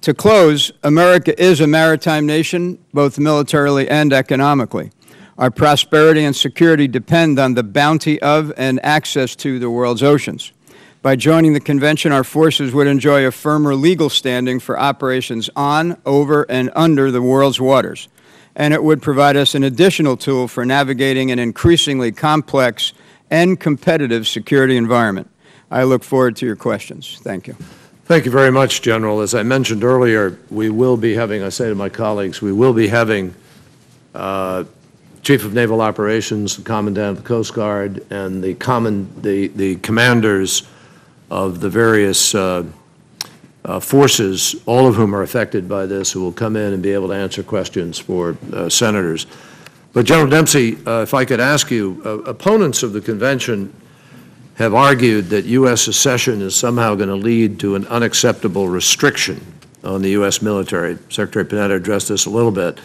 S5: To close, America is a maritime nation, both militarily and economically. Our prosperity and security depend on the bounty of and access to the world's oceans. By joining the convention, our forces would enjoy a firmer legal standing for operations on, over, and under the world's waters. And it would provide us an additional tool for navigating an increasingly complex and competitive security environment. I look forward to your questions. Thank you.
S1: Thank you very much, General. As I mentioned earlier, we will be having, I say to my colleagues, we will be having Chief of Naval Operations, the Commandant of the Coast Guard, and the commanders of the various forces, all of whom are affected by this, who will come in and be able to answer questions for senators. But General Dempsey, if I could ask you, opponents of the convention have argued that U.S. secession is somehow going to lead to an unacceptable restriction on the U.S. military. Secretary Panetta addressed this a little bit,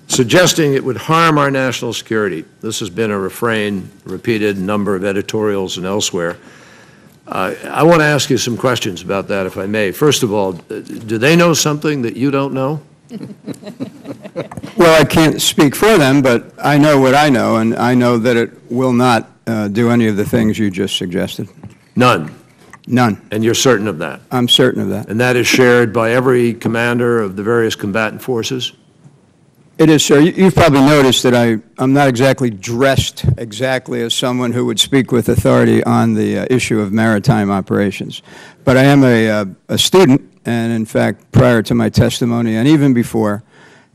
S1: suggesting it would harm our national security. This has been a refrain repeated in a number of editorials and elsewhere. I want to ask you some questions about that, if I may. First of all, do they know something that you don't know?
S5: Well, I can't speak for them, but I know what I know, and I know that it will not do any of the things you just suggested.
S1: None?
S5: None.
S1: And you're certain of that?
S5: I'm certain of that.
S1: And that is shared by every commander of the various combatant forces?
S5: It is, sir. You've probably noticed that I'm not exactly dressed exactly as someone who would speak with authority on the issue of maritime operations. But I am a student, and in fact, prior to my testimony, and even before,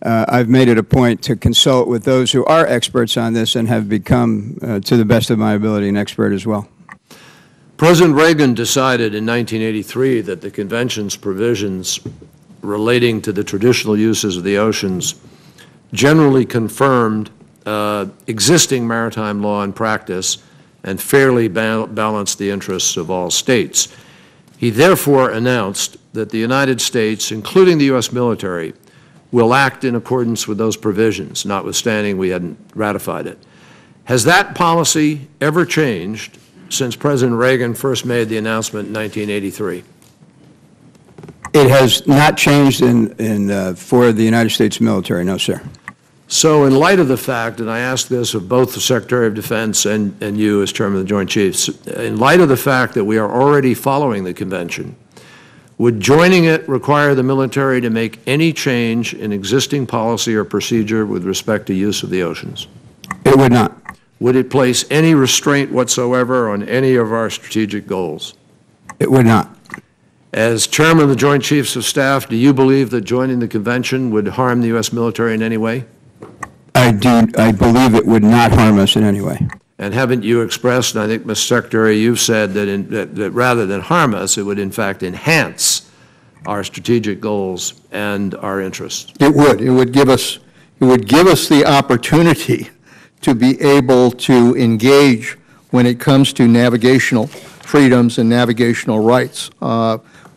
S5: I've made it a point to consult with those who are experts on this and have become, to the best of my ability, an expert as well.
S1: President Reagan decided in 1983 that the Convention's provisions relating to the traditional uses of the oceans generally confirmed existing maritime law and practice and fairly balanced the interests of all states. He therefore announced that the United States, including the U.S. military, will act in accordance with those provisions, notwithstanding we hadn't ratified it. Has that policy ever changed since President Reagan first made the announcement in 1983?
S5: It has not changed for the United States military, no, sir.
S1: So in light of the fact, and I ask this of both the Secretary of Defense and you as Chairman of the Joint Chiefs, in light of the fact that we are already following the Convention, would joining it require the military to make any change in existing policy or procedure with respect to use of the oceans?
S5: It would not.
S1: Would it place any restraint whatsoever on any of our strategic goals?
S5: It would not.
S1: As Chairman of the Joint Chiefs of Staff, do you believe that joining the Convention would harm the U.S. military in any way?
S5: I do. I believe it would not harm us in any way.
S1: And haven't you expressed, and I think, Mr. Secretary, you've said that rather than harm us, it would in fact enhance our strategic goals and our interests?
S4: It would. It would give us the opportunity to be able to engage when it comes to navigational freedoms and navigational rights.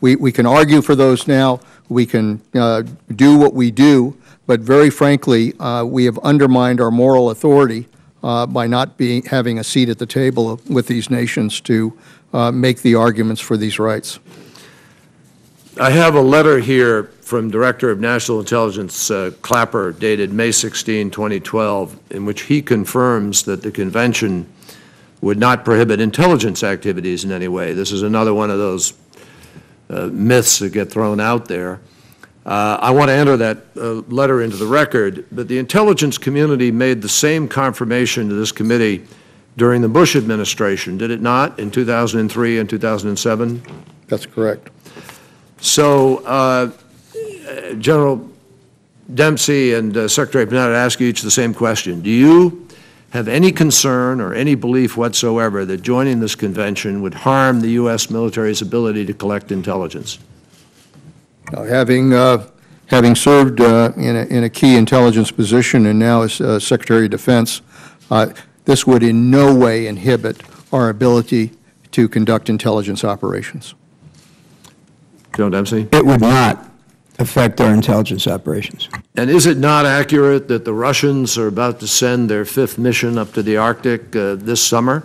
S4: We can argue for those now. We can do what we do, but very frankly, we have undermined our moral authority by not having a seat at the table with these nations to make the arguments for these rights.
S1: I have a letter here from Director of National Intelligence Clapper, dated May 16, 2012, in which he confirms that the Convention would not prohibit intelligence activities in any way. This is another one of those myths that get thrown out there. I want to enter that letter into the record, but the intelligence community made the same confirmation to this committee during the Bush administration, did it not, in 2003 and 2007?
S4: That's correct.
S1: So, General Dempsey and Secretary Panetta, I ask you each the same question. Do you have any concern or any belief whatsoever that joining this convention would harm the U.S. military's ability to collect intelligence?
S4: Having served in a key intelligence position and now as Secretary of Defense, this would in no way inhibit our ability to conduct intelligence operations.
S1: General Dempsey?
S5: It would not affect our intelligence operations.
S1: And is it not accurate that the Russians are about to send their 5th mission up to the Arctic this summer,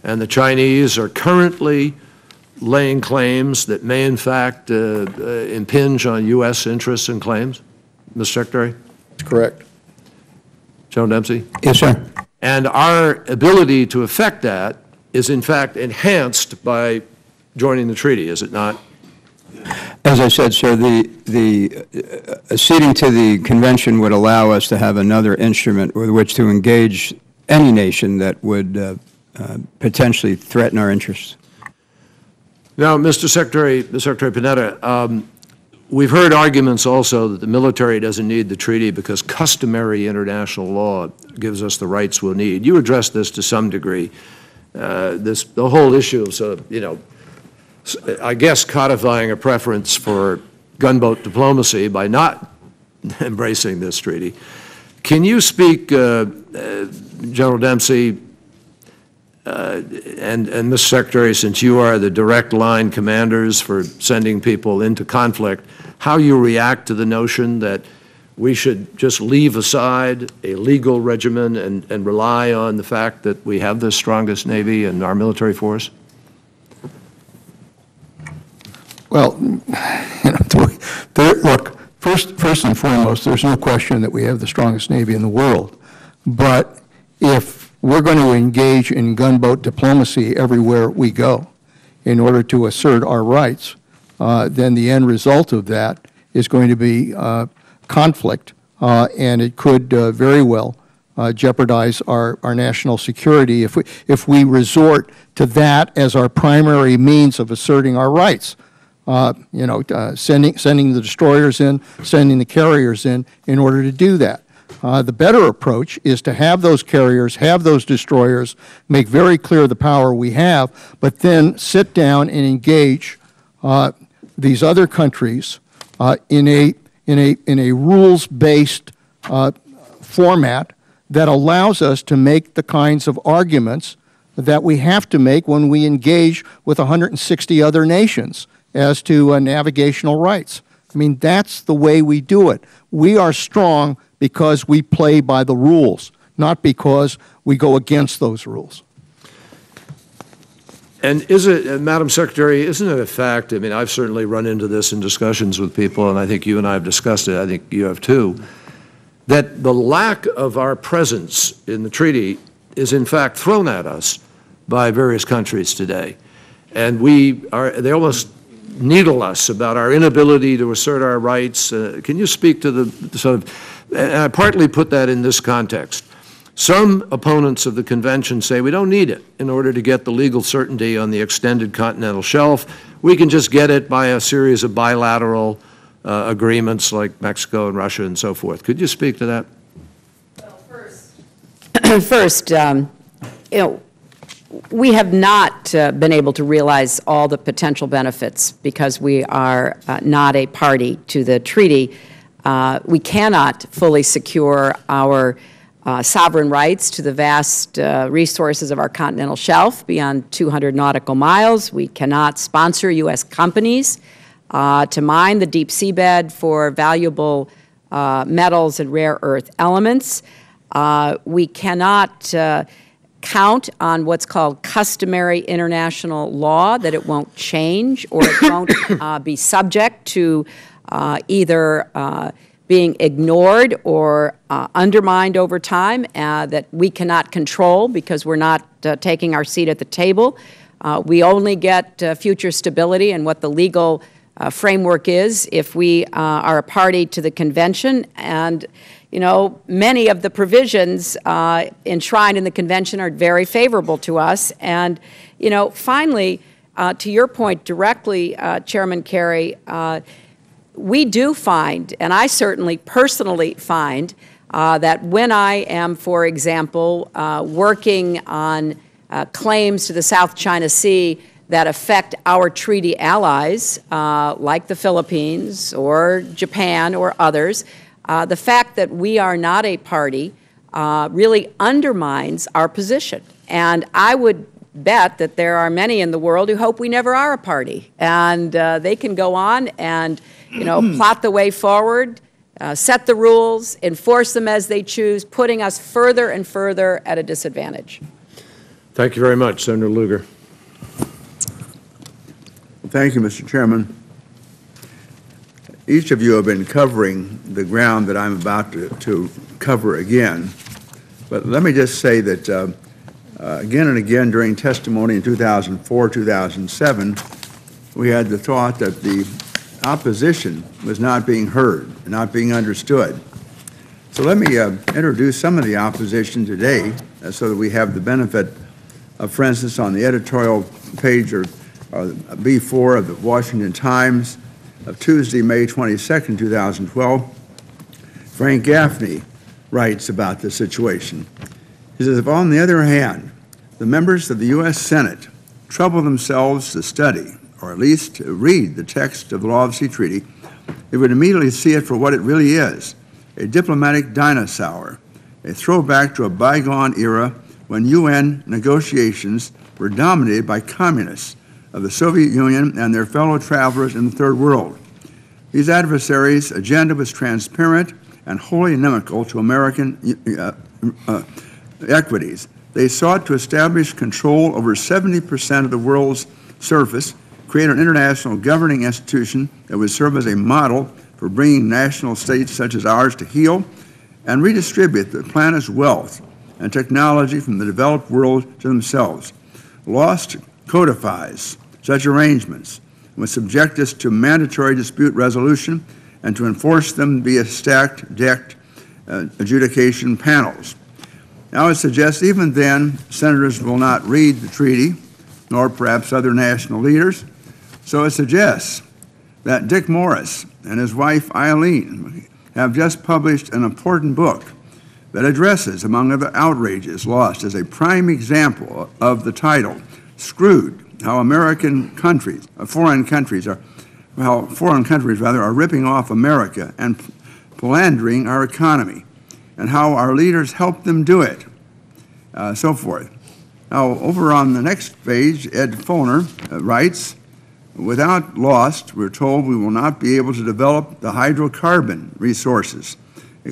S1: and the Chinese are currently laying claims that may in fact impinge on U.S. interests and claims? Mr. Secretary?
S4: That's correct.
S1: General Dempsey?
S5: Yes, sir.
S1: And our ability to effect that is in fact enhanced by joining the treaty, is it not?
S5: As I said, sir, acceding to the convention would allow us to have another instrument with which to engage any nation that would potentially threaten our interests.
S1: Now, Mr. Secretary Panetta, we've heard arguments also that the military doesn't need the treaty because customary international law gives us the rights we'll need. You addressed this to some degree. The whole issue of I guess codifying a preference for gunboat diplomacy by not embracing this treaty. Can you speak, General Dempsey, and Mr. Secretary, since you are the direct line commanders for sending people into conflict, how you react to the notion that we should just leave aside a legal regimen and rely on the fact that we have the strongest Navy and our military force?
S4: Well, look, first and foremost, there's no question that we have the strongest Navy in the world. But if we're going to engage in gunboat diplomacy everywhere we go in order to assert our rights, then the end result of that is going to be conflict and it could very well jeopardize our national security if we resort to that as our primary means of asserting our rights. Sending the destroyers in, sending the carriers in order to do that. The better approach is to have those carriers, have those destroyers, make very clear the power we have, but then sit down and engage these other countries in a rules-based format that allows us to make the kinds of arguments that we have to make when we engage with 160 other nations as to navigational rights. I mean, that's the way we do it. We are strong because we play by the rules, not because we go against those rules.
S1: And is it, Madam Secretary, isn't it a fact, I mean, I've certainly run into this in discussions with people, and I think you and I have discussed it, I think you have too, that the lack of our presence in the treaty is in fact thrown at us by various countries today. And they almost needle us about our inability to assert our rights. Can you speak to the sort of, and I partly put that in this context. Some opponents of the convention say we don't need it in order to get the legal certainty on the extended continental shelf. We can just get it by a series of bilateral agreements like Mexico and Russia and so forth. Could you speak to that?
S3: Well, first, we have not been able to realize all the potential benefits because we are not a party to the treaty. We cannot fully secure our sovereign rights to the vast resources of our continental shelf beyond 200 nautical miles. We cannot sponsor U.S. companies to mine the deep seabed for valuable metals and rare earth elements. We cannot count on what's called customary international law, that it won't change or it won't be subject to either being ignored or undermined over time, that we cannot control because we're not taking our seat at the table. We only get future stability and what the legal framework is if we are a party to the convention. And many of the provisions enshrined in the convention are very favorable to us. And, finally, to your point directly, Chairman Kerry, we do find, and I certainly personally find, that when I am, for example, working on claims to the South China Sea that affect our treaty allies, like the Philippines or Japan or others, the fact that we are not a party really undermines our position. And I would bet that there are many in the world who hope we never are a party. And they can go on and, plot the way forward, set the rules, enforce them as they choose, putting us further and further at a disadvantage.
S1: Thank you very much, Senator Lugar.
S2: Thank you, Mr. Chairman. Each of you have been covering the ground that I'm about to cover again. But let me just say that again and again during testimony in 2004, 2007, we had the thought that the opposition was not being heard, not being understood. So let me introduce some of the opposition today so that we have the benefit of, for instance, on the editorial page or B4 of the Washington Times of Tuesday, May 22nd, 2012, Frank Gaffney writes about the situation. He says, if on the other hand, the members of the U.S. Senate trouble themselves to study, or at least to read the text of the Law of the Sea Treaty, they would immediately see it for what it really is, a diplomatic dinosaur, a throwback to a bygone era when UN negotiations were dominated by communists of the Soviet Union and their fellow travelers in the Third World. These adversaries' agenda was transparent and wholly inimical to American equities. They sought to establish control over 70% of the world's surface, create an international governing institution that would serve as a model for bringing national states such as ours to heel, and redistribute the planet's wealth and technology from the developed world to themselves. Lost codifies such arrangements and would subject us to mandatory dispute resolution and to enforce them via stacked deck adjudication panels. Now, it suggests even then senators will not read the treaty, nor perhaps other national leaders. So it suggests that Dick Morris and his wife Eileen have just published an important book that addresses, among other outrages, lost as a prime example of the title, Screwed, how foreign countries are ripping off America and philandering our economy, and how our leaders help them do it, so forth. Now, over on the next page, Ed Foner writes, without Lost, we're told we will not be able to develop the hydrocarbon resources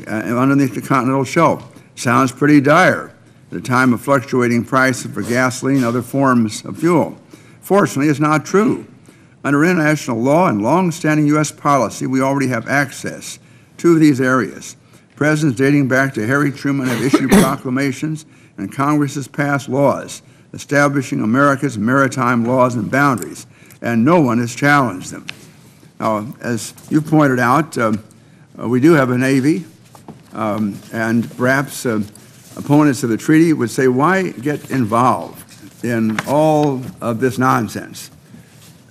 S2: underneath the continental shelf. Sounds pretty dire at a time of fluctuating prices for gasoline and other forms of fuel. Fortunately, it's not true. Under international law and long-standing U.S. policy, we already have access to these areas. Presidents dating back to Harry Truman have issued proclamations, and Congress has passed laws establishing America's maritime laws and boundaries, and no one has challenged them. Now, as you pointed out, we do have a Navy, and perhaps opponents of the treaty would say, why get involved in all of this nonsense?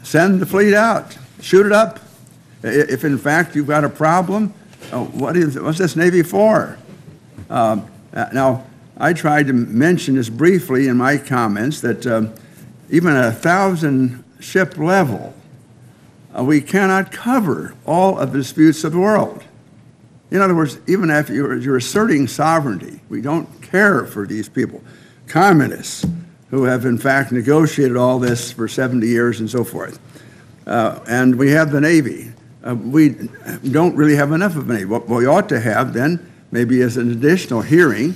S2: Send the fleet out, shoot it up. If in fact you've got a problem, what's this Navy for? Now, I tried to mention this briefly in my comments that even at 1,000 ship level, we cannot cover all of the disputes of the world. In other words, even if you're asserting sovereignty, we don't care for these people, communists who have in fact negotiated all this for 70 years and so forth. And we have the Navy. We don't really have enough of a Navy. What we ought to have then maybe is an additional hearing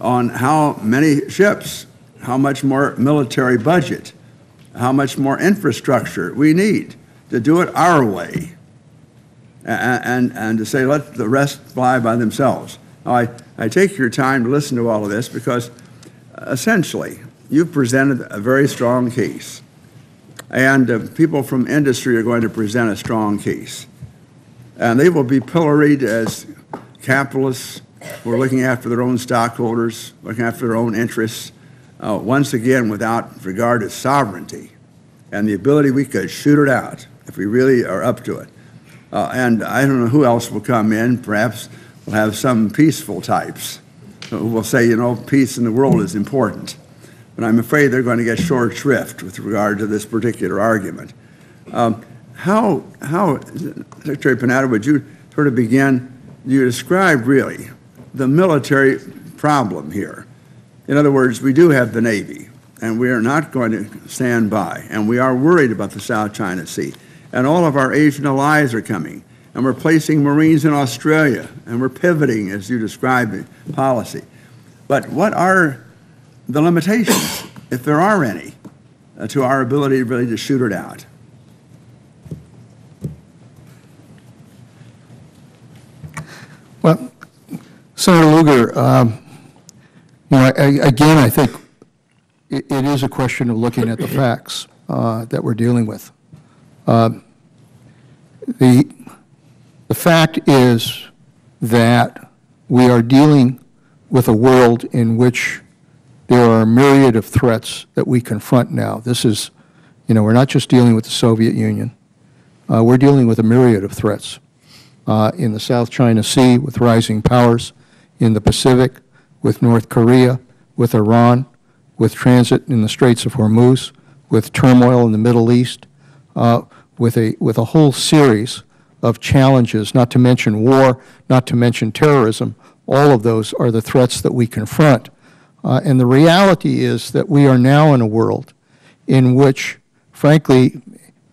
S2: on how many ships, how much more military budget, how much more infrastructure we need to do it our way, and to say let the rest fly by themselves. Now, I take your time to listen to all of this because essentially you've presented a very strong case, and people from industry are going to present a strong case, and they will be pilloried as capitalists who are looking after their own stockholders, looking after their own interests, once again without regard to sovereignty and the ability we could shoot it out if we really are up to it. And I don't know who else will come in. Perhaps we'll have some peaceful types who will say, you know, peace in the world is important. But I'm afraid they're going to get short shrift with regard to this particular argument. How, Secretary Panetta, would you sort of begin, you describe really the military problem here? In other words, we do have the Navy, and we are not going to stand by, and we are worried about the South China Sea, and all of our Asian allies are coming, and we're placing Marines in Australia, and we're pivoting, as you described, the policy. But what are the limitations, if there are any, to our ability really to shoot it out?
S4: Well, Senator Lugar, again, I think it is a question of looking at the facts that we're dealing with. The fact is that we are dealing with a world in which there are a myriad of threats that we confront now. This is, we're not just dealing with the Soviet Union. We're dealing with a myriad of threats in the South China Sea with rising powers, in the Pacific with North Korea, with Iran, with transit in the Straits of Hormuz, with turmoil in the Middle East, with a whole series of challenges, not to mention war, not to mention terrorism. All of those are the threats that we confront. And the reality is that we are now in a world in which, frankly,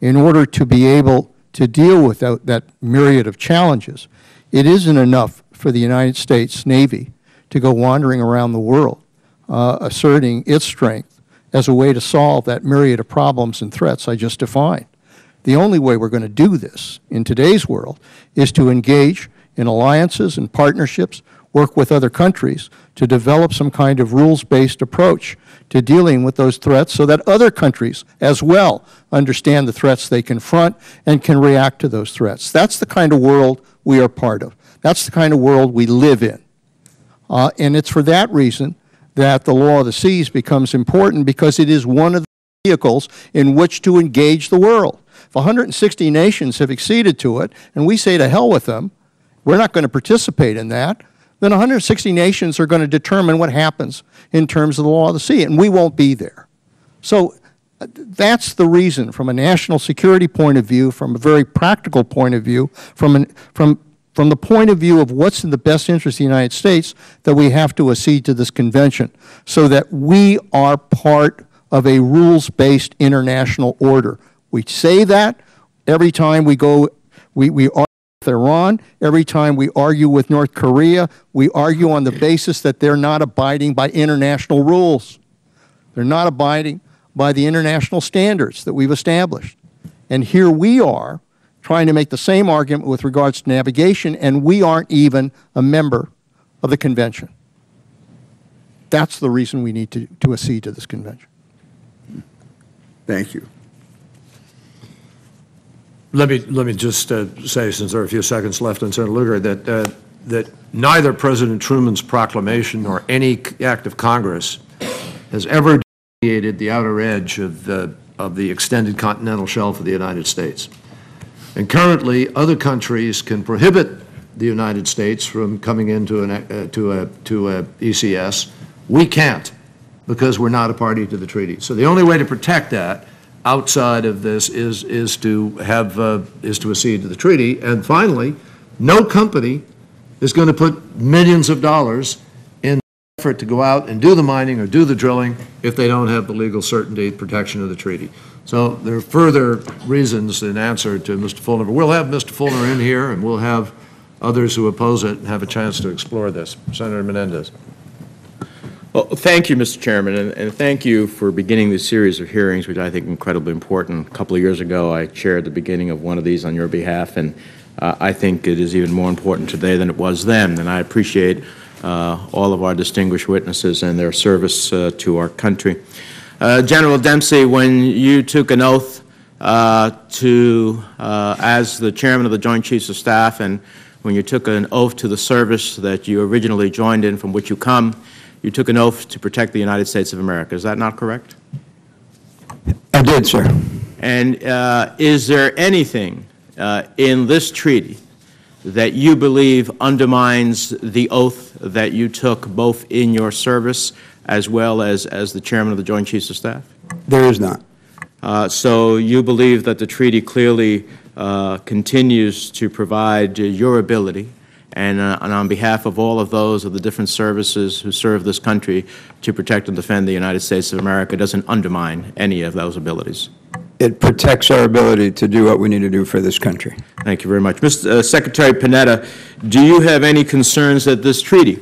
S4: in order to be able to deal with that myriad of challenges, it isn't enough for the United States Navy to go wandering around the world asserting its strength as a way to solve that myriad of problems and threats I just defined. The only way we're going to do this in today's world is to engage in alliances and partnerships, work with other countries to develop some kind of rules-based approach to dealing with those threats so that other countries as well understand the threats they confront and can react to those threats. That's the kind of world we are part of. That's the kind of world we live in. And it's for that reason that the law of the seas becomes important, because it is one of the vehicles in which to engage the world. If 160 nations have acceded to it, and we say to hell with them, we're not going to participate in that, then 160 nations are going to determine what happens in terms of the law of the sea, and we won't be there. So that's the reason, from a national security point of view, from a very practical point of view, from the point of view of what's in the best interest of the United States, that we have to accede to this convention, so that we are part of a rules-based international order. We say that every time we argue with Iran, every time we argue with North Korea, we argue on the basis that they're not abiding by international rules. They're not abiding by the international standards that we've established. And here we are trying to make the same argument with regards to navigation, and we aren't even a member of the convention. That's the reason we need to accede to this convention.
S2: Thank you.
S1: Let me just say, since there are a few seconds left on Senator Lugar, that neither President Truman's proclamation nor any act of Congress has ever deviated the outer edge of the extended continental shelf of the United States. And currently, other countries can prohibit the United States from coming into to ECS. We can't, because we're not a party to the treaty. So the only way to protect that outside of this is to accede to the treaty. And finally, no company is going to put millions of dollars in the effort to go out and do the mining or do the drilling if they don't have the legal certainty protection of the treaty. So there are further reasons in answer to Mr. Fulner. But we'll have Mr. Fulner in here, and we'll have others who oppose it have a chance to explore this. Senator Menendez.
S6: Well, thank you, Mr. Chairman, and thank you for beginning this series of hearings, which I think are incredibly important. A couple of years ago, I chaired the beginning of one of these on your behalf, and I think it is even more important today than it was then. And I appreciate all of our distinguished witnesses and their service to our country. General Dempsey, when you took an oath as the Chairman of the Joint Chiefs of Staff, and when you took an oath to the service that you originally joined in, from which you come, you took an oath to protect the United States of America. Is that not correct?
S5: I did, sir.
S6: And is there anything in this treaty that you believe undermines the oath that you took both in your service as well as the Chairman of the Joint Chiefs of Staff?
S5: There is not.
S6: So you believe that the treaty clearly continues to provide your ability, and on behalf of all of those of the different services who serve this country, to protect and defend the United States of America, doesn't undermine any of those abilities?
S5: It protects our ability to do what we need to do for this country.
S6: Thank you very much. Mr. Secretary Panetta, do you have any concerns that this treaty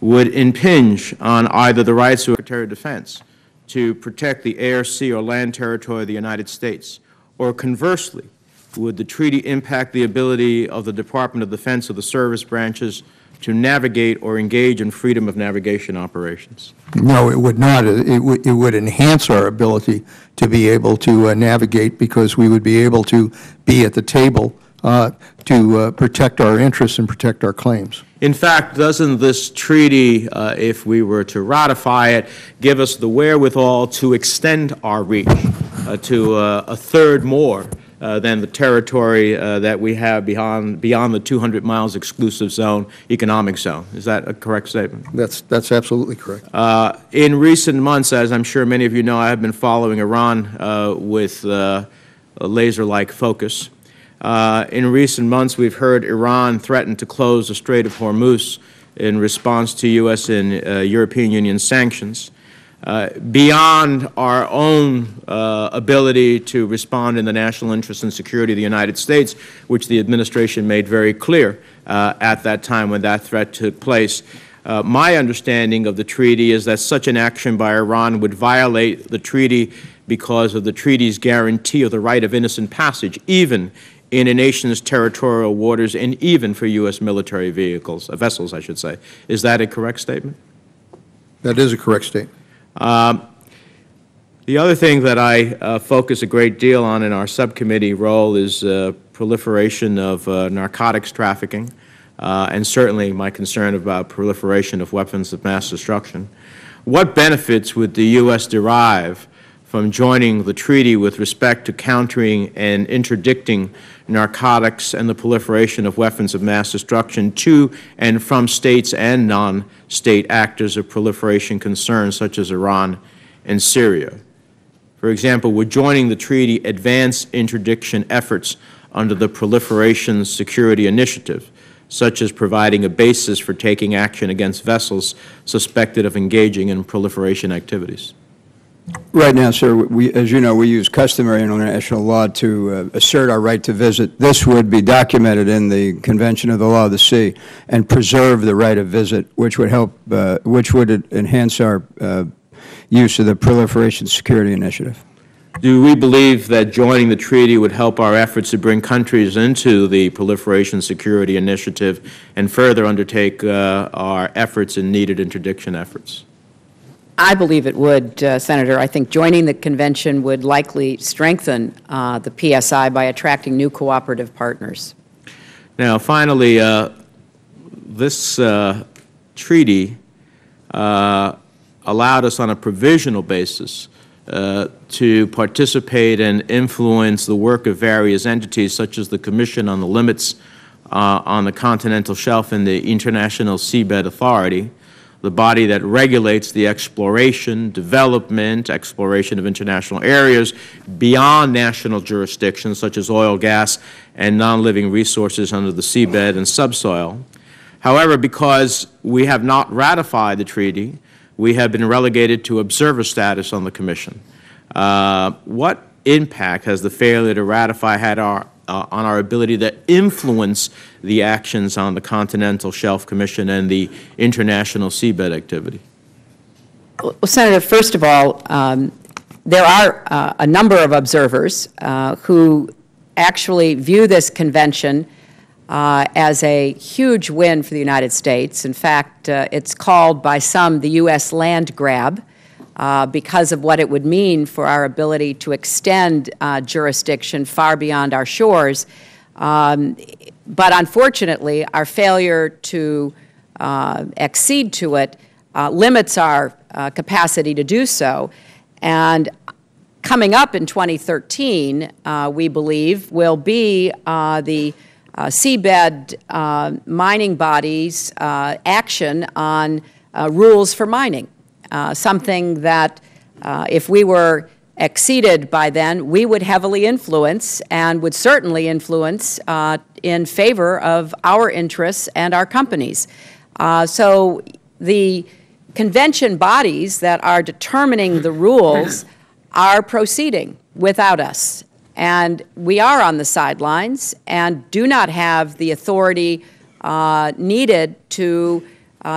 S6: would impinge on either the rights of the Secretary of Defense to protect the air, sea, or land territory of the United States, or conversely, would the treaty impact the ability of the Department of Defense or the service branches to navigate or engage in freedom of navigation operations?
S4: No, it would not. It would enhance our ability to be able to navigate, because we would be able to be at the table to protect our interests and protect our claims.
S6: In fact, doesn't this treaty, if we were to ratify it, give us the wherewithal to extend our reach to a third more than the territory that we have beyond the 200 miles exclusive zone, economic zone? Is that a correct statement?
S4: That's absolutely correct.
S6: In recent months, as I'm sure many of you know, I have been following Iran with a laser-like focus. In recent months, we've heard Iran threaten to close the Strait of Hormuz in response to U.S. and European Union sanctions. Beyond our own ability to respond in the national interest and security of the United States, which the administration made very clear at that time when that threat took place, my understanding of the treaty is that such an action by Iran would violate the treaty because of the treaty's guarantee of the right of innocent passage, even in a nation's territorial waters, and even for U.S. military vessels, I should say. Is that a correct statement?
S4: That is a correct statement.
S6: The other thing that I focus a great deal on in our subcommittee role is proliferation of narcotics trafficking. and certainly my concern about proliferation of weapons of mass destruction. What benefits would the U.S. derive from joining the treaty with respect to countering and interdicting narcotics and the proliferation of weapons of mass destruction to and from states and non-state actors of proliferation concerns such as Iran and Syria? For example, would joining the treaty advance interdiction efforts under the Proliferation Security Initiative, such as providing a basis for taking action against vessels suspected of engaging in proliferation activities?
S5: Right now, sir, as you know, we use customary international law to assert our right to visit. This would be documented in the Convention of the Law of the Sea and preserve the right of visit, which would help, which would enhance our use of the Proliferation Security Initiative.
S6: Do we believe that joining the treaty would help our efforts to bring countries into the Proliferation Security Initiative and further undertake our efforts in needed interdiction efforts?
S3: I believe it would, Senator. I think joining the convention would likely strengthen the PSI by attracting new cooperative partners.
S6: Now, finally, this treaty allowed us on a provisional basis to participate and influence the work of various entities such as the Commission on the Limits on the Continental Shelf and the International Seabed Authority, the body that regulates the exploration, development, exploration of international areas beyond national jurisdictions such as oil, gas, and non-living resources under the seabed and subsoil. However, because we have not ratified the treaty, we have been relegated to observer status on the Commission. What impact has the failure to ratify had on our ability to influence the actions on the Continental Shelf Commission and the international seabed activity?
S3: Well, Senator, first of all, there are a number of observers who actually view this convention as a huge win for the United States. In fact, it's called by some the U.S. land grab because of what it would mean for our ability to extend jurisdiction far beyond our shores. But unfortunately, our failure to accede to it limits our capacity to do so. And coming up in 2013, we believe, will be the seabed mining bodies' action on rules for mining, something that if we were exceeded by then, we would heavily influence and would certainly influence in favor of our interests and our companies. So the convention bodies that are determining the rules are proceeding without us. And we are on the sidelines and do not have the authority needed to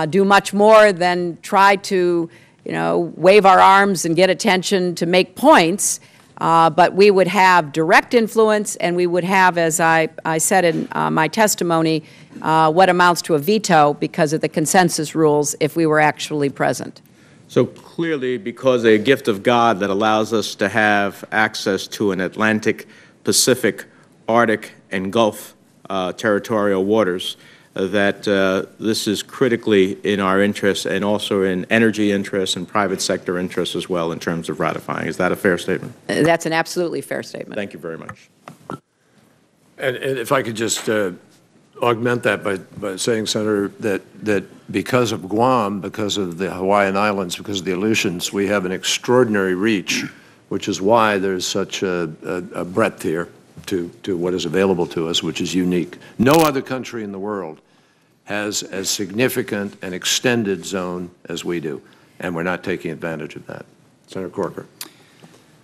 S3: do much more than try to, wave our arms and get attention to make points. But we would have direct influence, and we would have, as I said in my testimony, what amounts to a veto because of the consensus rules if we were actually present.
S6: So clearly, because a gift of God that allows us to have access to an Atlantic, Pacific, Arctic, and Gulf territorial waters, that this is critically in our interest and also in energy interests and private sector interests as well in terms of ratifying. Is that a fair statement?
S3: That's an absolutely fair statement.
S6: Thank you very much.
S1: And if I could just augment that by saying, Senator, that because of Guam, because of the Hawaiian Islands, because of the Aleutians, we have an extraordinary reach, which is why there's such a breadth here to what is available to us, which is unique. No other country in the world has as significant an extended zone as we do, and we're not taking advantage of that. Senator Corker.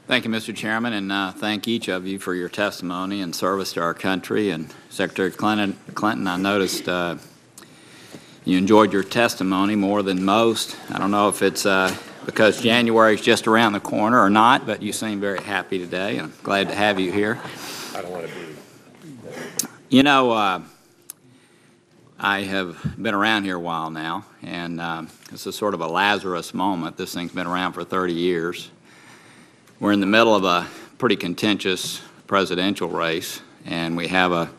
S7: Thank you, Mr. Chairman, and thank each of you for your testimony and service to our country. And Secretary Clinton, I noticed you enjoyed your testimony more than most. I don't know if it's because January is just around the corner or not, but you seem very happy today, and I'm glad to have you here.
S1: I don't want to be.
S7: You know, I have been around here a while now, and this is sort of a Lazarus moment. This thing's been around for 30 years. We're in the middle of a pretty contentious presidential race, and we have a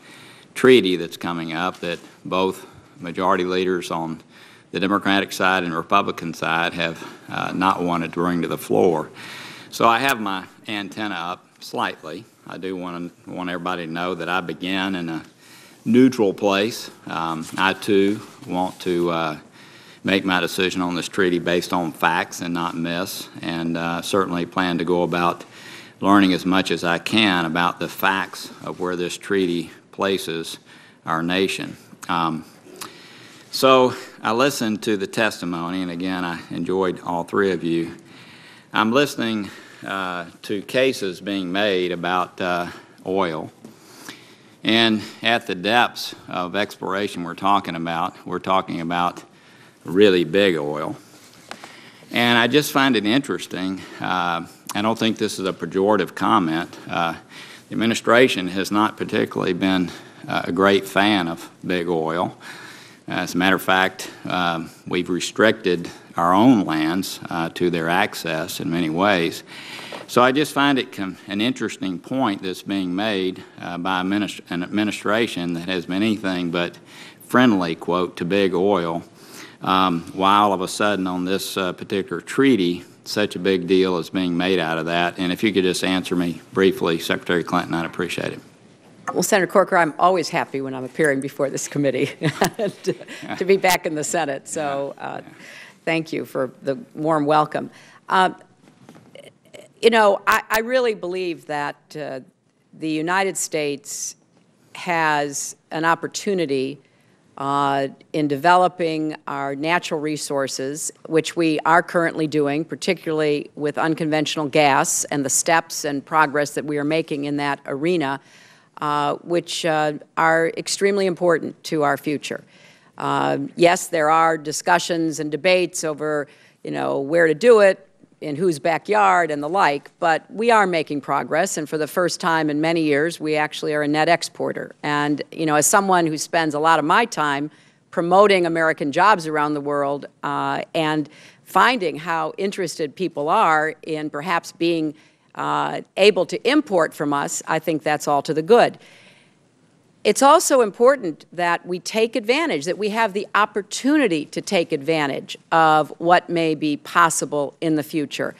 S7: treaty that's coming up that both majority leaders on the Democratic side and Republican side have not wanted to bring to the floor. So I have my antenna up slightly. I do want everybody to know that I began in a neutral place. I, too, want to make my decision on this treaty based on facts and not myths, and certainly plan to go about learning as much as I can about the facts of where this treaty places our nation. So I listened to the testimony, and again, I enjoyed all three of you. I'm listening to cases being made about oil. And at the depths of exploration we're talking about really big oil. And I just find it interesting. I don't think this is a pejorative comment. The administration has not particularly been a great fan of big oil. As a matter of fact, we've restricted our own lands to their access in many ways. So I just find it an interesting point that's being made by an administration that has been anything but friendly, quote, to big oil, while all of a sudden on this particular treaty, such a big deal is being made out of that. And if you could just answer me briefly, Secretary Clinton, I'd appreciate it.
S3: Well, Senator Corker, I'm always happy when I'm appearing before this committee to be back in the Senate. So thank you for the warm welcome. You know, I really believe that the United States has an opportunity in developing our natural resources, which we are currently doing, particularly with unconventional gas and the steps and progress that we are making in that arena, which are extremely important to our future. Yes, there are discussions and debates over, you know, where to do it, in whose backyard and the like, but we are making progress, and for the first time in many years, we actually are a net exporter. And, you know, as someone who spends a lot of my time promoting American jobs around the world and finding how interested people are in perhaps being able to import from us, I think that's all to the good. It's also important that we take advantage, that we have the opportunity to take advantage of what may be possible in the future.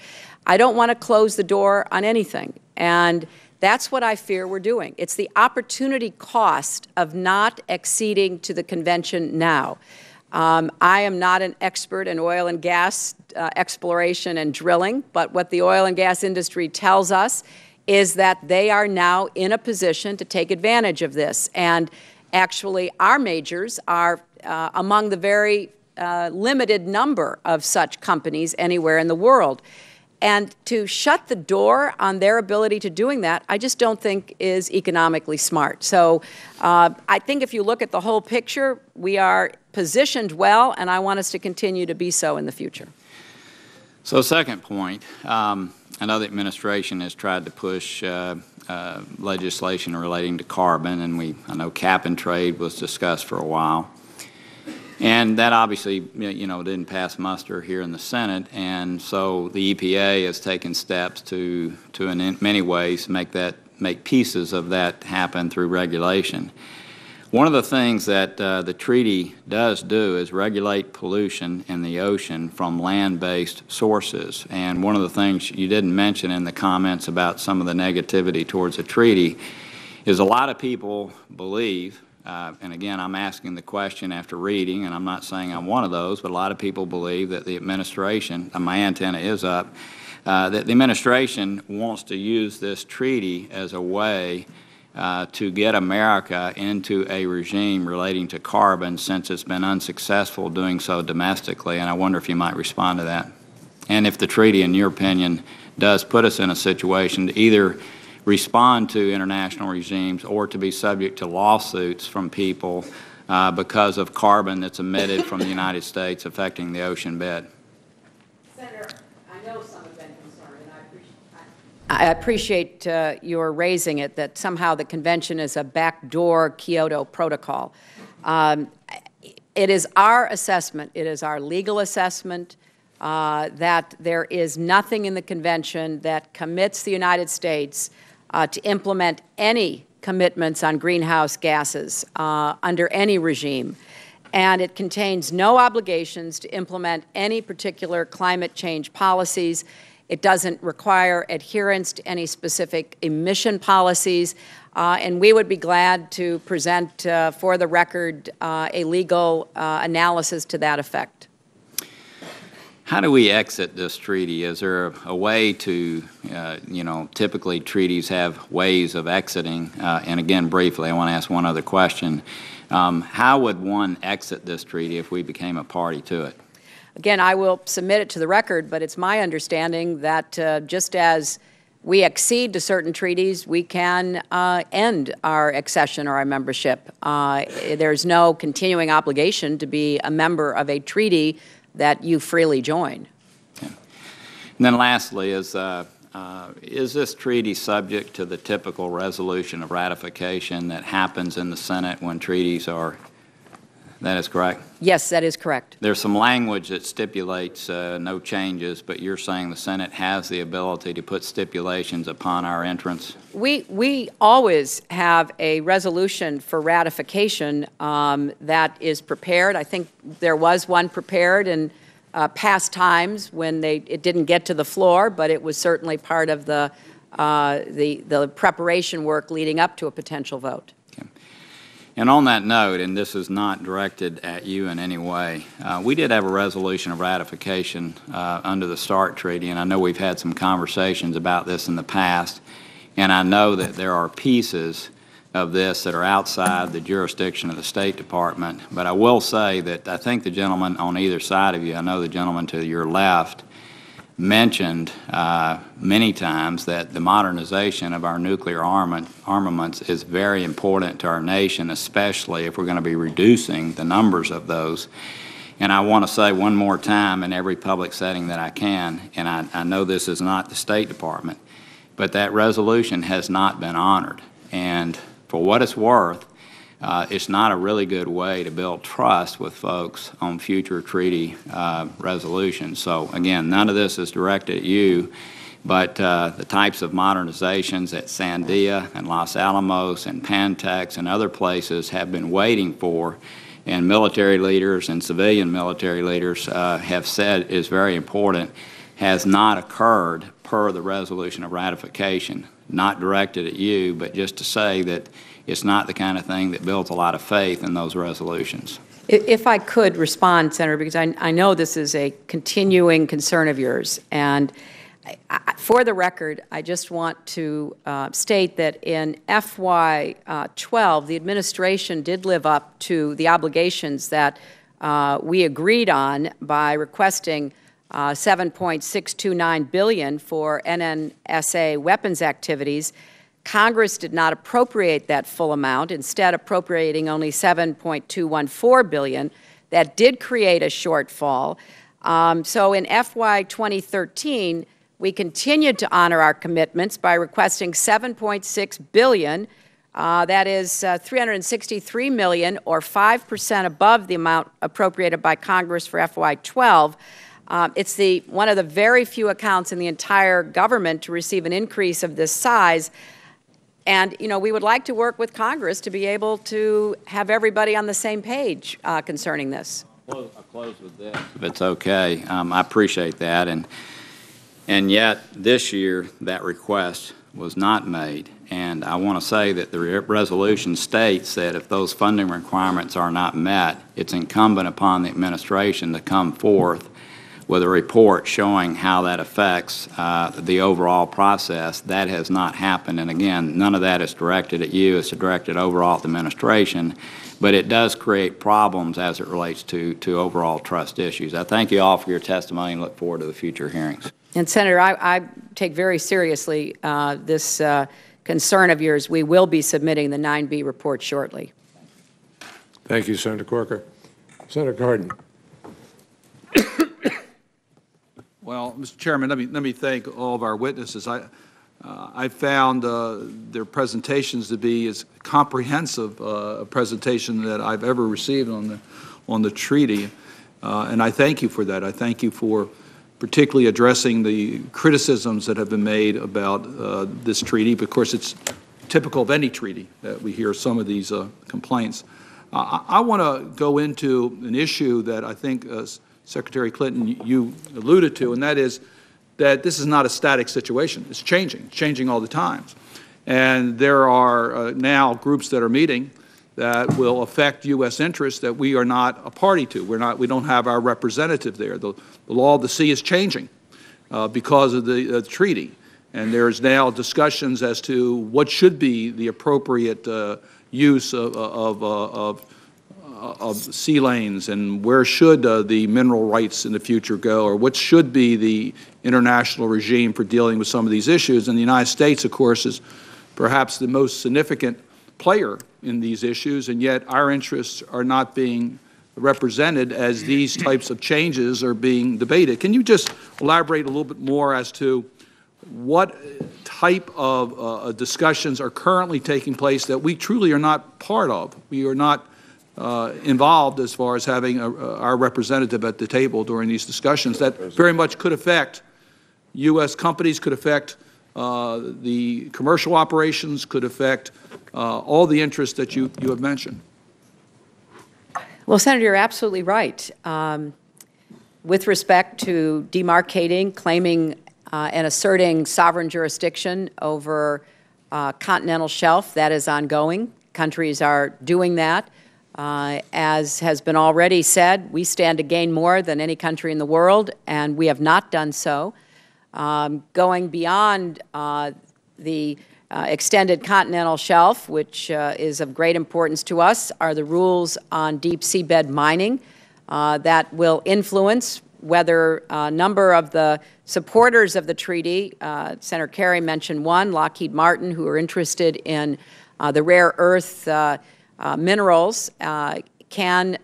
S3: I don't want to close the door on anything, and that's what I fear we're doing. It's the opportunity cost of not acceding to the convention now. I am not an expert in oil and gas exploration and drilling, but what the oil and gas industry tells us is that they are now in a position to take advantage of this. And actually, our majors are among the very limited number of such companies anywhere in the world. And to shut the door on their ability to doing that, I just don't think is economically smart. So I think if you look at the whole picture, we are positioned well, and I want us to continue to be so in the future.
S7: So second point, I know the administration has tried to push legislation relating to carbon, and I know cap and trade was discussed for a while. And that obviously, you know, didn't pass muster here in the Senate, and so the EPA has taken steps to in many ways make pieces of that happen through regulation. One of the things that the treaty does do is regulate pollution in the ocean from land-based sources. And one of the things you didn't mention in the comments about some of the negativity towards the treaty is a lot of people believe, and again, I'm asking the question after reading, and I'm not saying I'm one of those, but a lot of people believe that the administration, and my antenna is up, that the administration wants to use this treaty as a way to get America into a regime relating to carbon, since it's been unsuccessful doing so domestically, and I wonder if you might respond to that. And if the treaty, in your opinion, does put us in a situation to either respond to international regimes or to be subject to lawsuits from people because of carbon that's emitted from the United States affecting the ocean bed.
S3: Senator, I know some have been concerned, and I appreciate your raising it, that somehow the convention is a backdoor Kyoto Protocol. It is our assessment, it is our legal assessment, that there is nothing in the convention that commits the United States to implement any commitments on greenhouse gases under any regime. and it contains no obligations to implement any particular climate change policies. It doesn't require adherence to any specific emission policies, and we would be glad to present for the record a legal analysis to that effect.
S7: How do we exit this treaty? Is there a way to, typically treaties have ways of exiting. And again, briefly, I want to ask one other question. How would one exit this treaty if we became a party to it?
S3: Again, I will submit it to the record, but it's my understanding that just as we accede to certain treaties, we can end our accession or our membership. There's no continuing obligation to be a member of a treaty that you freely join.
S7: Okay. And then lastly, is this treaty subject to the typical resolution of ratification that happens in the Senate when treaties are, that is correct?
S3: Yes, that is correct.
S7: There's some language that stipulates no changes, but you're saying the Senate has the ability to put stipulations upon our entrance?
S3: We always have a resolution for ratification that is prepared. I think there was one prepared in past times when it didn't get to the floor, but it was certainly part of the preparation work leading up to a potential vote.
S7: Okay. And on that note, and this is not directed at you in any way, we did have a resolution of ratification under the START Treaty, and I know we've had some conversations about this in the past, and I know that there are pieces of this that are outside the jurisdiction of the State Department, but I will say that I think the gentleman on either side of you, I know the gentleman to your left, mentioned many times that the modernization of our nuclear armaments is very important to our nation, especially if we're going to be reducing the numbers of those. And I want to say one more time in every public setting that I can, and I know this is not the State Department, but that resolution has not been honored. And for what it's worth, it's not a really good way to build trust with folks on future treaty resolutions. So again, none of this is directed at you, but the types of modernizations at Sandia and Los Alamos and Pantex and other places have been waiting for, and military leaders and civilian military leaders have said is very important, has not occurred per the resolution of ratification. Not directed at you, but just to say that it's not the kind of thing that builds a lot of faith in those resolutions.
S3: If I could respond, Senator, because I know this is a continuing concern of yours, and for the record, I just want to state that in FY12, the administration did live up to the obligations that we agreed on by requesting $7.629 billion for NNSA weapons activities. Congress did not appropriate that full amount, instead appropriating only $7.214 billion. That did create a shortfall. So in FY 2013, we continued to honor our commitments by requesting $7.6 billion. That is $363 million, or 5% above the amount appropriated by Congress for FY 12. It's one of the very few accounts in the entire government to receive an increase of this size. And, we would like to work with Congress to be able to have everybody on the same page concerning this.
S7: I'll close with this, if it's okay. I appreciate that. And yet, this year, that request was not made. And I want to say that the resolution states that if those funding requirements are not met, it's incumbent upon the administration to come forth with a report showing how that affects the overall process. That has not happened. And again, none of that is directed at you. It's directed overall at the administration. But it does create problems as it relates to overall trust issues. I thank you all for your testimony and look forward to the future hearings.
S3: And Senator, I take very seriously this concern of yours. We will be submitting the 9B report shortly.
S1: Thank you, Senator Corker. Senator Cardin.
S8: Well, Mr. Chairman, let me thank all of our witnesses. I found their presentations to be as comprehensive a presentation that I've ever received on the treaty, and I thank you for that. I thank you for particularly addressing the criticisms that have been made about this treaty. Of course, it's typical of any treaty that we hear some of these complaints. I want to go into an issue that I think, Secretary Clinton, you alluded to, and that is that this is not a static situation. It's changing all the time. And there are now groups that are meeting that will affect U.S. interests that we are not a party to. We don't have our representative there. The law of the sea is changing because of the treaty. And there's now discussions as to what should be the appropriate use of sea lanes, and where should the mineral rights in the future go, or what should be the international regime for dealing with some of these issues. And the United States, of course, is perhaps the most significant player in these issues, and yet our interests are not being represented as these types of changes are being debated. Can you just elaborate a little bit more as to what type of discussions are currently taking place that we truly are not part of? We are not involved as far as having our representative at the table during these discussions that very much could affect U.S. companies, could affect the commercial operations, could affect all the interests that you have mentioned.
S3: Well, Senator, you're absolutely right. With respect to demarcating, claiming, and asserting sovereign jurisdiction over continental shelf, that is ongoing. Countries are doing that. As has been already said, we stand to gain more than any country in the world, and we have not done so. Going beyond the extended continental shelf, which is of great importance to us, are the rules on deep seabed mining that will influence whether a number of the supporters of the treaty, Senator Kerry mentioned one, Lockheed Martin, who are interested in the rare earth minerals, can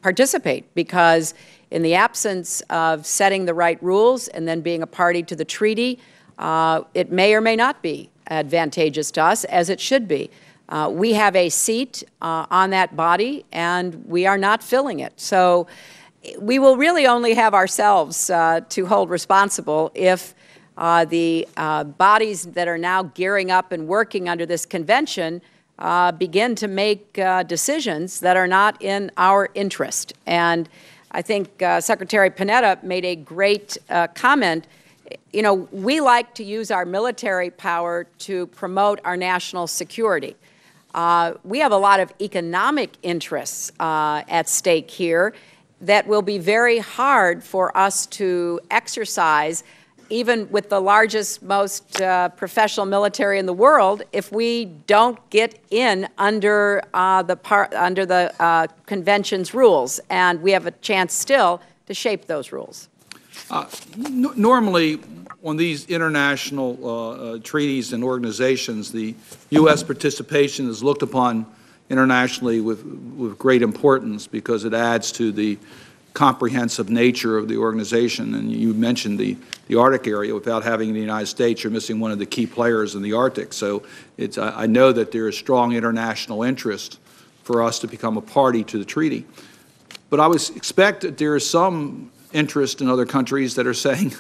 S3: participate, because in the absence of setting the right rules and then being a party to the treaty, it may or may not be advantageous to us, as it should be. We have a seat on that body, and we are not filling it. So we will really only have ourselves to hold responsible if the bodies that are now gearing up and working under this convention begin to make decisions that are not in our interest. And I think Secretary Panetta made a great comment. You know, we like to use our military power to promote our national security. We have a lot of economic interests at stake here that will be very hard for us to exercise, even with the largest, most professional military in the world, if we don't get in under the convention's rules. And we have a chance still to shape those rules.
S8: Normally, on these international treaties and organizations, the U.S. participation is looked upon internationally with great importance because it adds to the comprehensive nature of the organization. And you mentioned the Arctic area. Without having the United States, you're missing one of the key players in the Arctic. So I know that there is strong international interest for us to become a party to the treaty. But I would expect that there is some interest in other countries that are saying,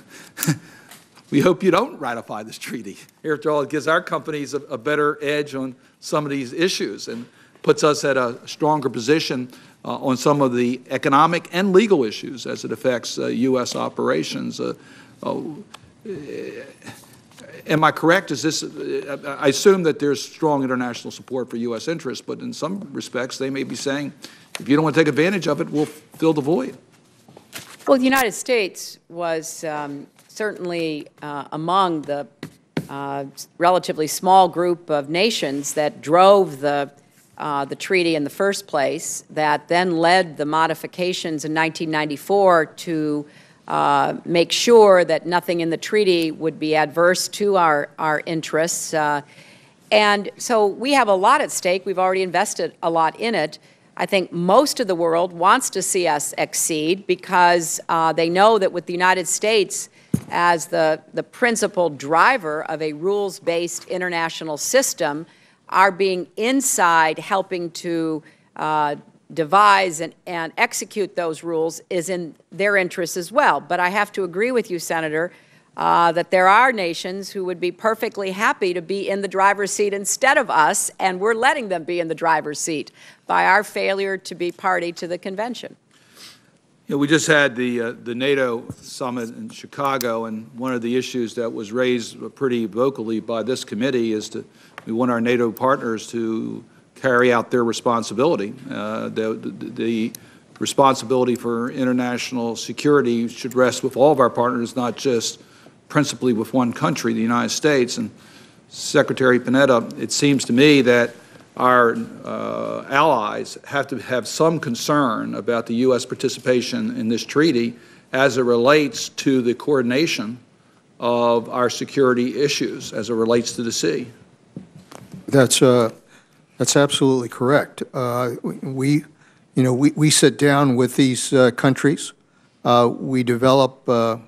S8: we hope you don't ratify this treaty. After all, it gives our companies a better edge on some of these issues and puts us at a stronger position on some of the economic and legal issues as it affects U.S. operations. Am I correct? Is this, I assume that there's strong international support for U.S. interests, but in some respects they may be saying, if you don't want to take advantage of it, we'll fill the void.
S3: Well, the United States was certainly among the relatively small group of nations that drove the treaty in the first place, that then led the modifications in 1994 to make sure that nothing in the treaty would be adverse to our interests. And so we have a lot at stake. We've already invested a lot in it. I think most of the world wants to see us exceed because they know that with the United States as the principal driver of a rules-based international system, our being inside helping to devise and execute those rules is in their interests as well. But I have to agree with you, Senator. that there are nations who would be perfectly happy to be in the driver's seat instead of us, and we're letting them be in the driver's seat by our failure to be party to the convention.
S8: You know, we just had the NATO summit in Chicago, and one of the issues that was raised pretty vocally by this committee is that we want our NATO partners to carry out their responsibility. The responsibility for international security should rest with all of our partners, not just principally with one country, the United States. And Secretary Panetta, it seems to me that our allies have to have some concern about the U.S. participation in this treaty as it relates to the coordination of our security issues, as it relates to the sea.
S4: That's absolutely correct. We sit down with these countries. We develop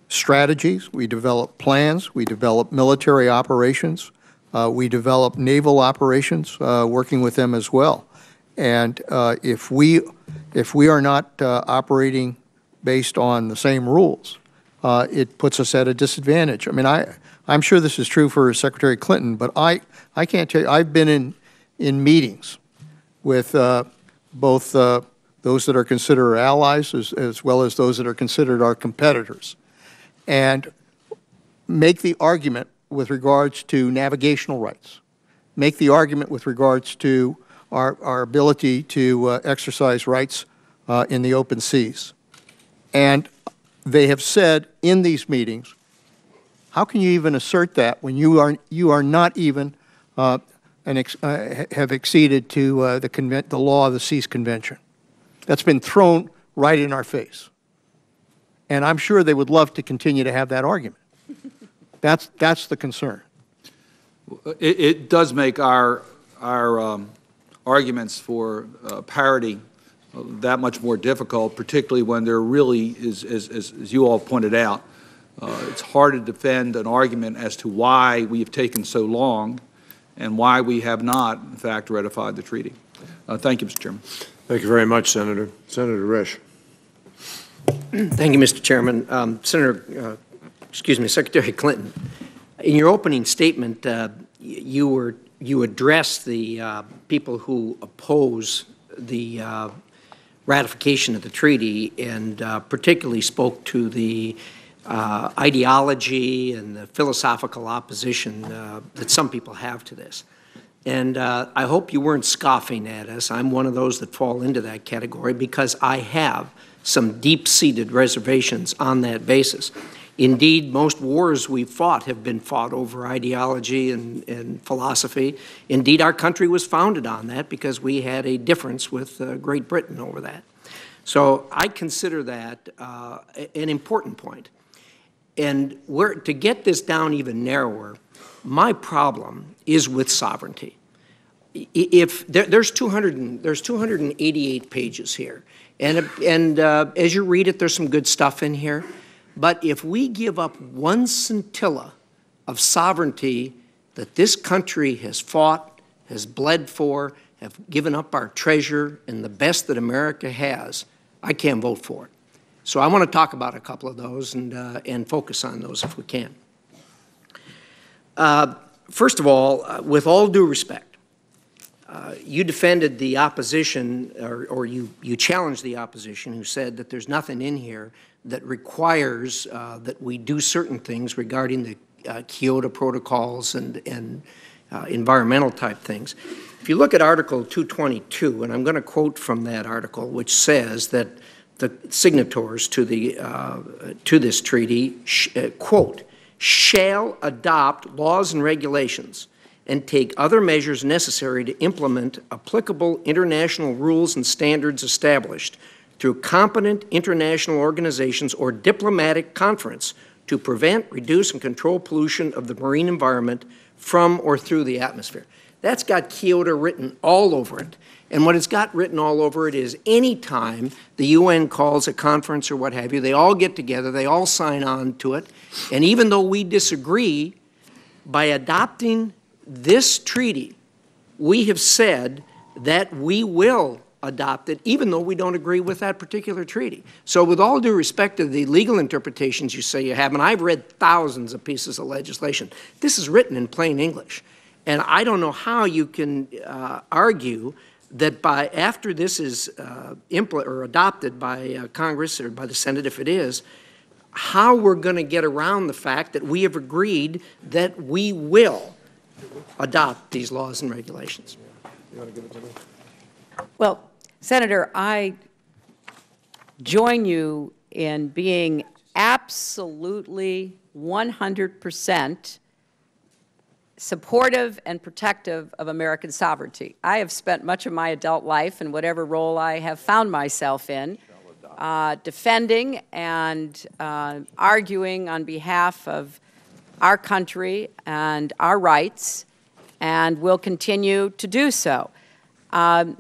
S4: strategies. We develop plans. We develop military operations. We develop naval operations, working with them as well. And if we are not operating based on the same rules, it puts us at a disadvantage. I mean, I'm sure this is true for Secretary Clinton, but I can't tell you. I've been in meetings with both those that are considered our allies as well as those that are considered our competitors, and make the argument with regards to navigational rights, make the argument with regards to our ability to exercise rights in the open seas. And they have said in these meetings, how can you even assert that when you are not even have acceded to the law of the Seas Convention? That's been thrown right in our face. And I'm sure they would love to continue to have that argument. That's the concern.
S8: It does make our arguments for parity that much more difficult, particularly when there really is, as you all pointed out, it's hard to defend an argument as to why we have taken so long and why we have not, in fact, ratified the treaty. Thank you, Mr. Chairman.
S1: Thank you very much, Senator. Senator Risch.
S9: Thank you, Mr. Chairman. Secretary Clinton, in your opening statement, you addressed the people who oppose the ratification of the treaty, and particularly spoke to the ideology and the philosophical opposition that some people have to this. And I hope you weren't scoffing at us. I'm one of those that fall into that category because I have some deep-seated reservations on that basis. Indeed, most wars we've fought have been fought over ideology and philosophy. Indeed, our country was founded on that because we had a difference with Great Britain over that. So I consider that an important point. And to get this down even narrower, my problem is with sovereignty. If there's 288 pages here, and as you read it, there's some good stuff in here. But if we give up one scintilla of sovereignty that this country has fought, has bled for, have given up our treasure and the best that America has, I can't vote for it. So I want to talk about a couple of those and focus on those if we can. First of all, with all due respect, you defended the opposition, or you challenged the opposition who said that there's nothing in here that requires that we do certain things regarding the Kyoto protocols and environmental type things. If you look at Article 222, and I'm going to quote from that article, which says that the signatories to this treaty, quote, shall adopt laws and regulations and take other measures necessary to implement applicable international rules and standards established through competent international organizations or diplomatic conference to prevent, reduce, and control pollution of the marine environment from or through the atmosphere. That's got Kyoto written all over it. And what it's got written all over it is any time the UN calls a conference or what have you, they all get together, they all sign on to it. And even though we disagree, by adopting this treaty, we have said that we will adopt it, even though we don't agree with that particular treaty. So with all due respect to the legal interpretations you say you have, and I've read thousands of pieces of legislation, this is written in plain English. And I don't know how you can argue that after this is adopted by Congress or by the Senate, if it is, how we're going to get around the fact that we have agreed that we will adopt these laws and regulations.
S1: You want to give it to me?
S3: Well, Senator, I join you in being absolutely 100% supportive and protective of American sovereignty. I have spent much of my adult life, in whatever role I have found myself in, defending and arguing on behalf of our country and our rights, and will continue to do so. But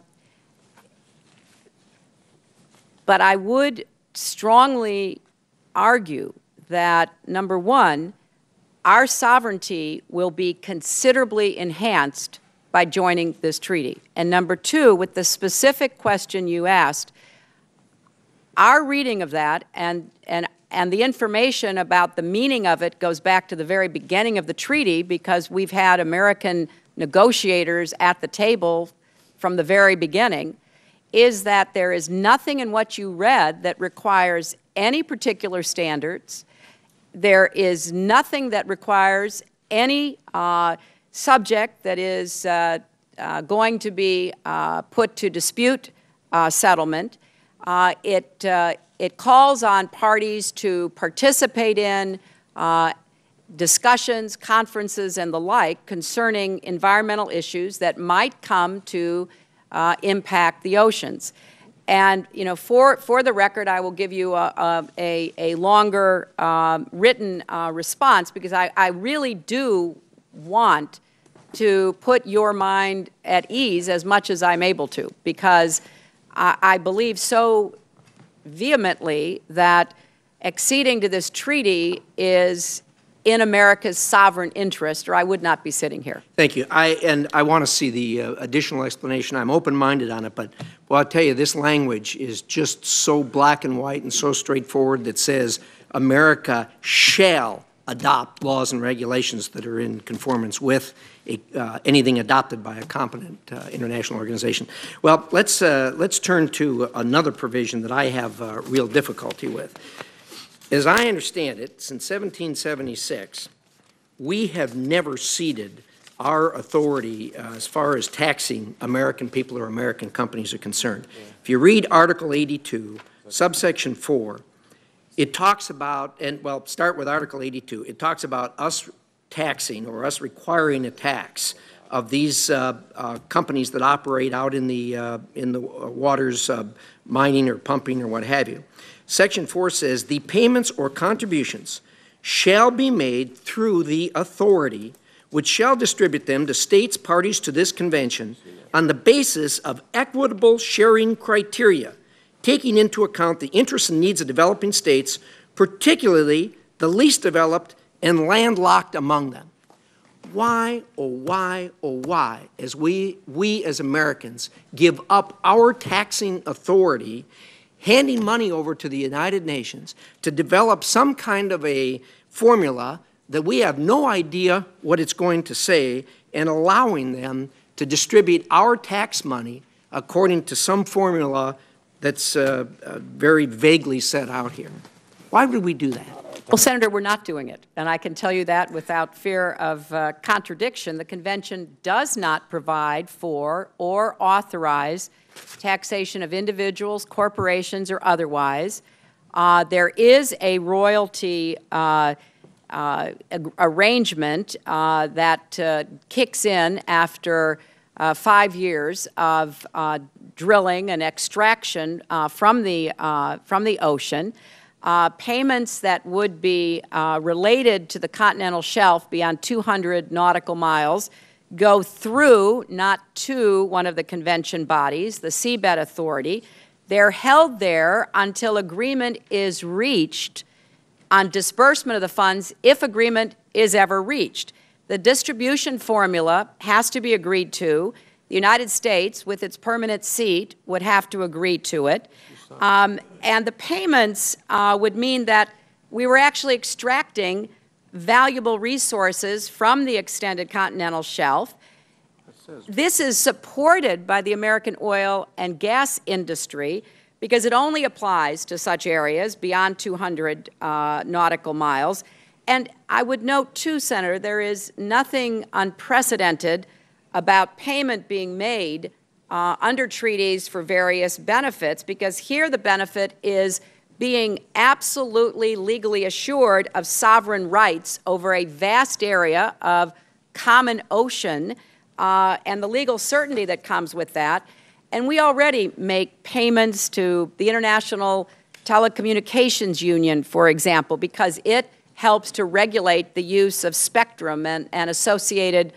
S3: I would strongly argue that, number one, our sovereignty will be considerably enhanced by joining this treaty. And number two, with the specific question you asked, our reading of that and the information about the meaning of it goes back to the very beginning of the treaty, because we've had American negotiators at the table from the very beginning, is that there is nothing in what you read that requires any particular standards. There is nothing that requires any subject that is going to be put to dispute settlement. It calls on parties to participate in discussions, conferences, and the like concerning environmental issues that might come to impact the oceans. And, you know, for the record, I will give you a longer written response, because I really do want to put your mind at ease as much as I'm able to, because I believe so vehemently that acceding to this treaty is in America's sovereign interest, or I would not be sitting here.
S9: Thank you. And I want to see the additional explanation. I'm open-minded on it, but well, I'll tell you, this language is just so black and white and so straightforward that says America shall adopt laws and regulations that are in conformance with anything adopted by a competent international organization. Well, let's turn to another provision that I have real difficulty with. As I understand it, since 1776, we have never ceded our authority as far as taxing American people or American companies are concerned. If you read Article 82, subsection 4, it talks about, and well, start with Article 82, it talks about us taxing or us requiring a tax of these companies that operate out in the waters, mining or pumping or what have you. Section 4 says, the payments or contributions shall be made through the authority which shall distribute them to states parties to this convention on the basis of equitable sharing criteria, taking into account the interests and needs of developing states, particularly the least developed and landlocked among them. Why, oh why, as we as Americans give up our taxing authority, handing money over to the United Nations to develop some kind of a formula that we have no idea what it's going to say, and allowing them to distribute our tax money according to some formula that's very vaguely set out here. Why would we do that?
S3: Well, Senator, we're not doing it, and I can tell you that without fear of contradiction. The Convention does not provide for or authorize taxation of individuals, corporations, or otherwise. There is a royalty arrangement that kicks in after 5 years of drilling and extraction from the ocean. Payments that would be related to the continental shelf beyond 200 nautical miles go through, not to, one of the convention bodies, the Seabed Authority. They're held there until agreement is reached on disbursement of the funds, if agreement is ever reached. The distribution formula has to be agreed to. The The United States, with its permanent seat, would have to agree to it. And the payments would mean that we were actually extracting valuable resources from the extended continental shelf. This is supported by the American oil and gas industry because it only applies to such areas beyond 200 nautical miles. And I would note, too, Senator, there is nothing unprecedented about payment being made under treaties for various benefits, because here the benefit is being absolutely legally assured of sovereign rights over a vast area of common ocean and the legal certainty that comes with that. And we already make payments to the International Telecommunications Union, for example, because it helps to regulate the use of spectrum and associated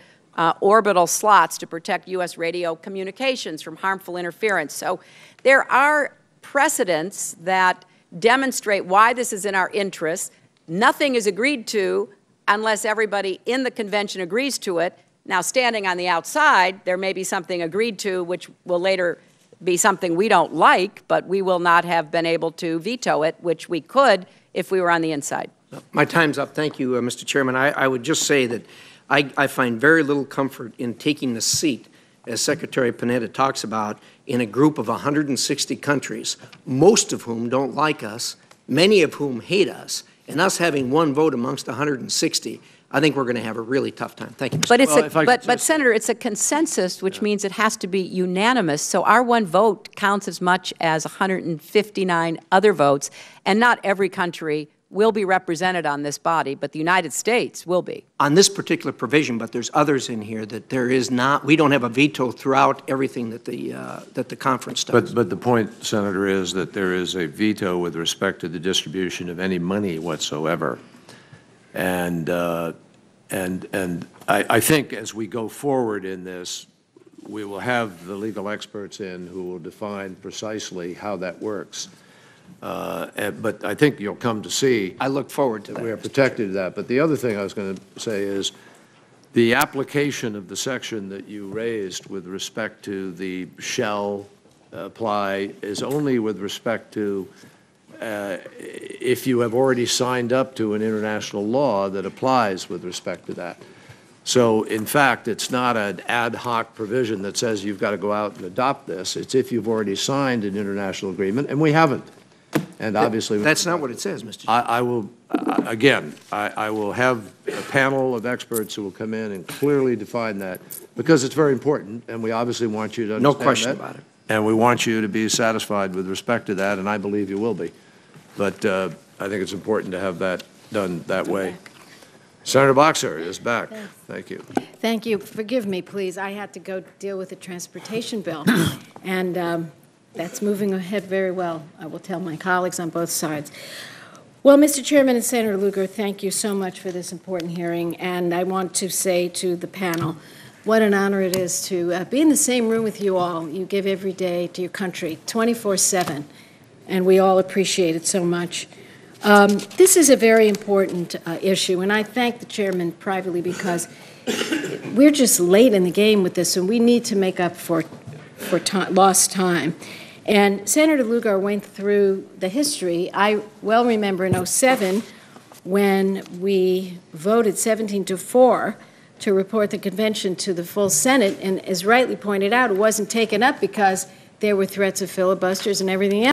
S3: orbital slots to protect U.S. radio communications from harmful interference. So there are precedents that demonstrate why this is in our interests. Nothing is agreed to unless everybody in the convention agrees to it. Now, standing on the outside, there may be something agreed to which will later be something we don't like, but we will not have been able to veto it, which we could if we were on the inside.
S9: My time's up. Thank you, Mr. Chairman. I would just say that I find very little comfort in taking the seat, as Secretary Panetta talks about, in a group of 160 countries, most of whom don't like us, many of whom hate us, and us having one vote amongst 160. I think we're going to have a really tough time. Thank you, Mr.
S3: But but Senator, it's a consensus, which means it has to be unanimous. So our one vote counts as much as 159 other votes, and not every country will be represented on this body, but the United States will be.
S9: On this particular provision, but there's others in here that there is not. We don't have a veto throughout everything that the conference does.
S1: But the point, Senator, is that there is a veto with respect to the distribution of any money whatsoever. And I think as we go forward in this, we will have the legal experts in who will define precisely how that works. But I think you'll come to see.
S9: I look forward to that.
S1: We are protected to that. But the other thing I was going to say is the application of the section that you raised with respect to the shall apply is only with respect to if you have already signed up to an international law that applies with respect to that. So, in fact, it's not an ad hoc provision that says you've got to go out and adopt this. It's if you've already signed an international agreement, and we haven't. And obviously,
S9: that's not what it says, Mr. Chairman.
S1: I will, again, I will have a panel of experts who will come in and clearly define that, because it's very important, and we obviously want you to understand that.
S9: No question about it.
S1: And we want you to be satisfied with respect to that, and I believe you will be. But I think it's important to have that done that way. Senator Boxer is back. Thank you.
S10: Thank you. Forgive me, please. I had to go deal with the transportation bill, and that's moving ahead very well. I will tell my colleagues on both sides. Well, Mr. Chairman and Senator Lugar, thank you so much for this important hearing, and I want to say to the panel, what an honor it is to be in the same room with you all. You give every day to your country, 24/7, and we all appreciate it so much. This is a very important issue, and I thank the chairman privately because we're just late in the game with this, and we need to make up for lost time. And Senator Lugar went through the history. I well remember in 2007 when we voted 17-4 to report the convention to the full Senate, and as rightly pointed out, it wasn't taken up because there were threats of filibusters and everything else.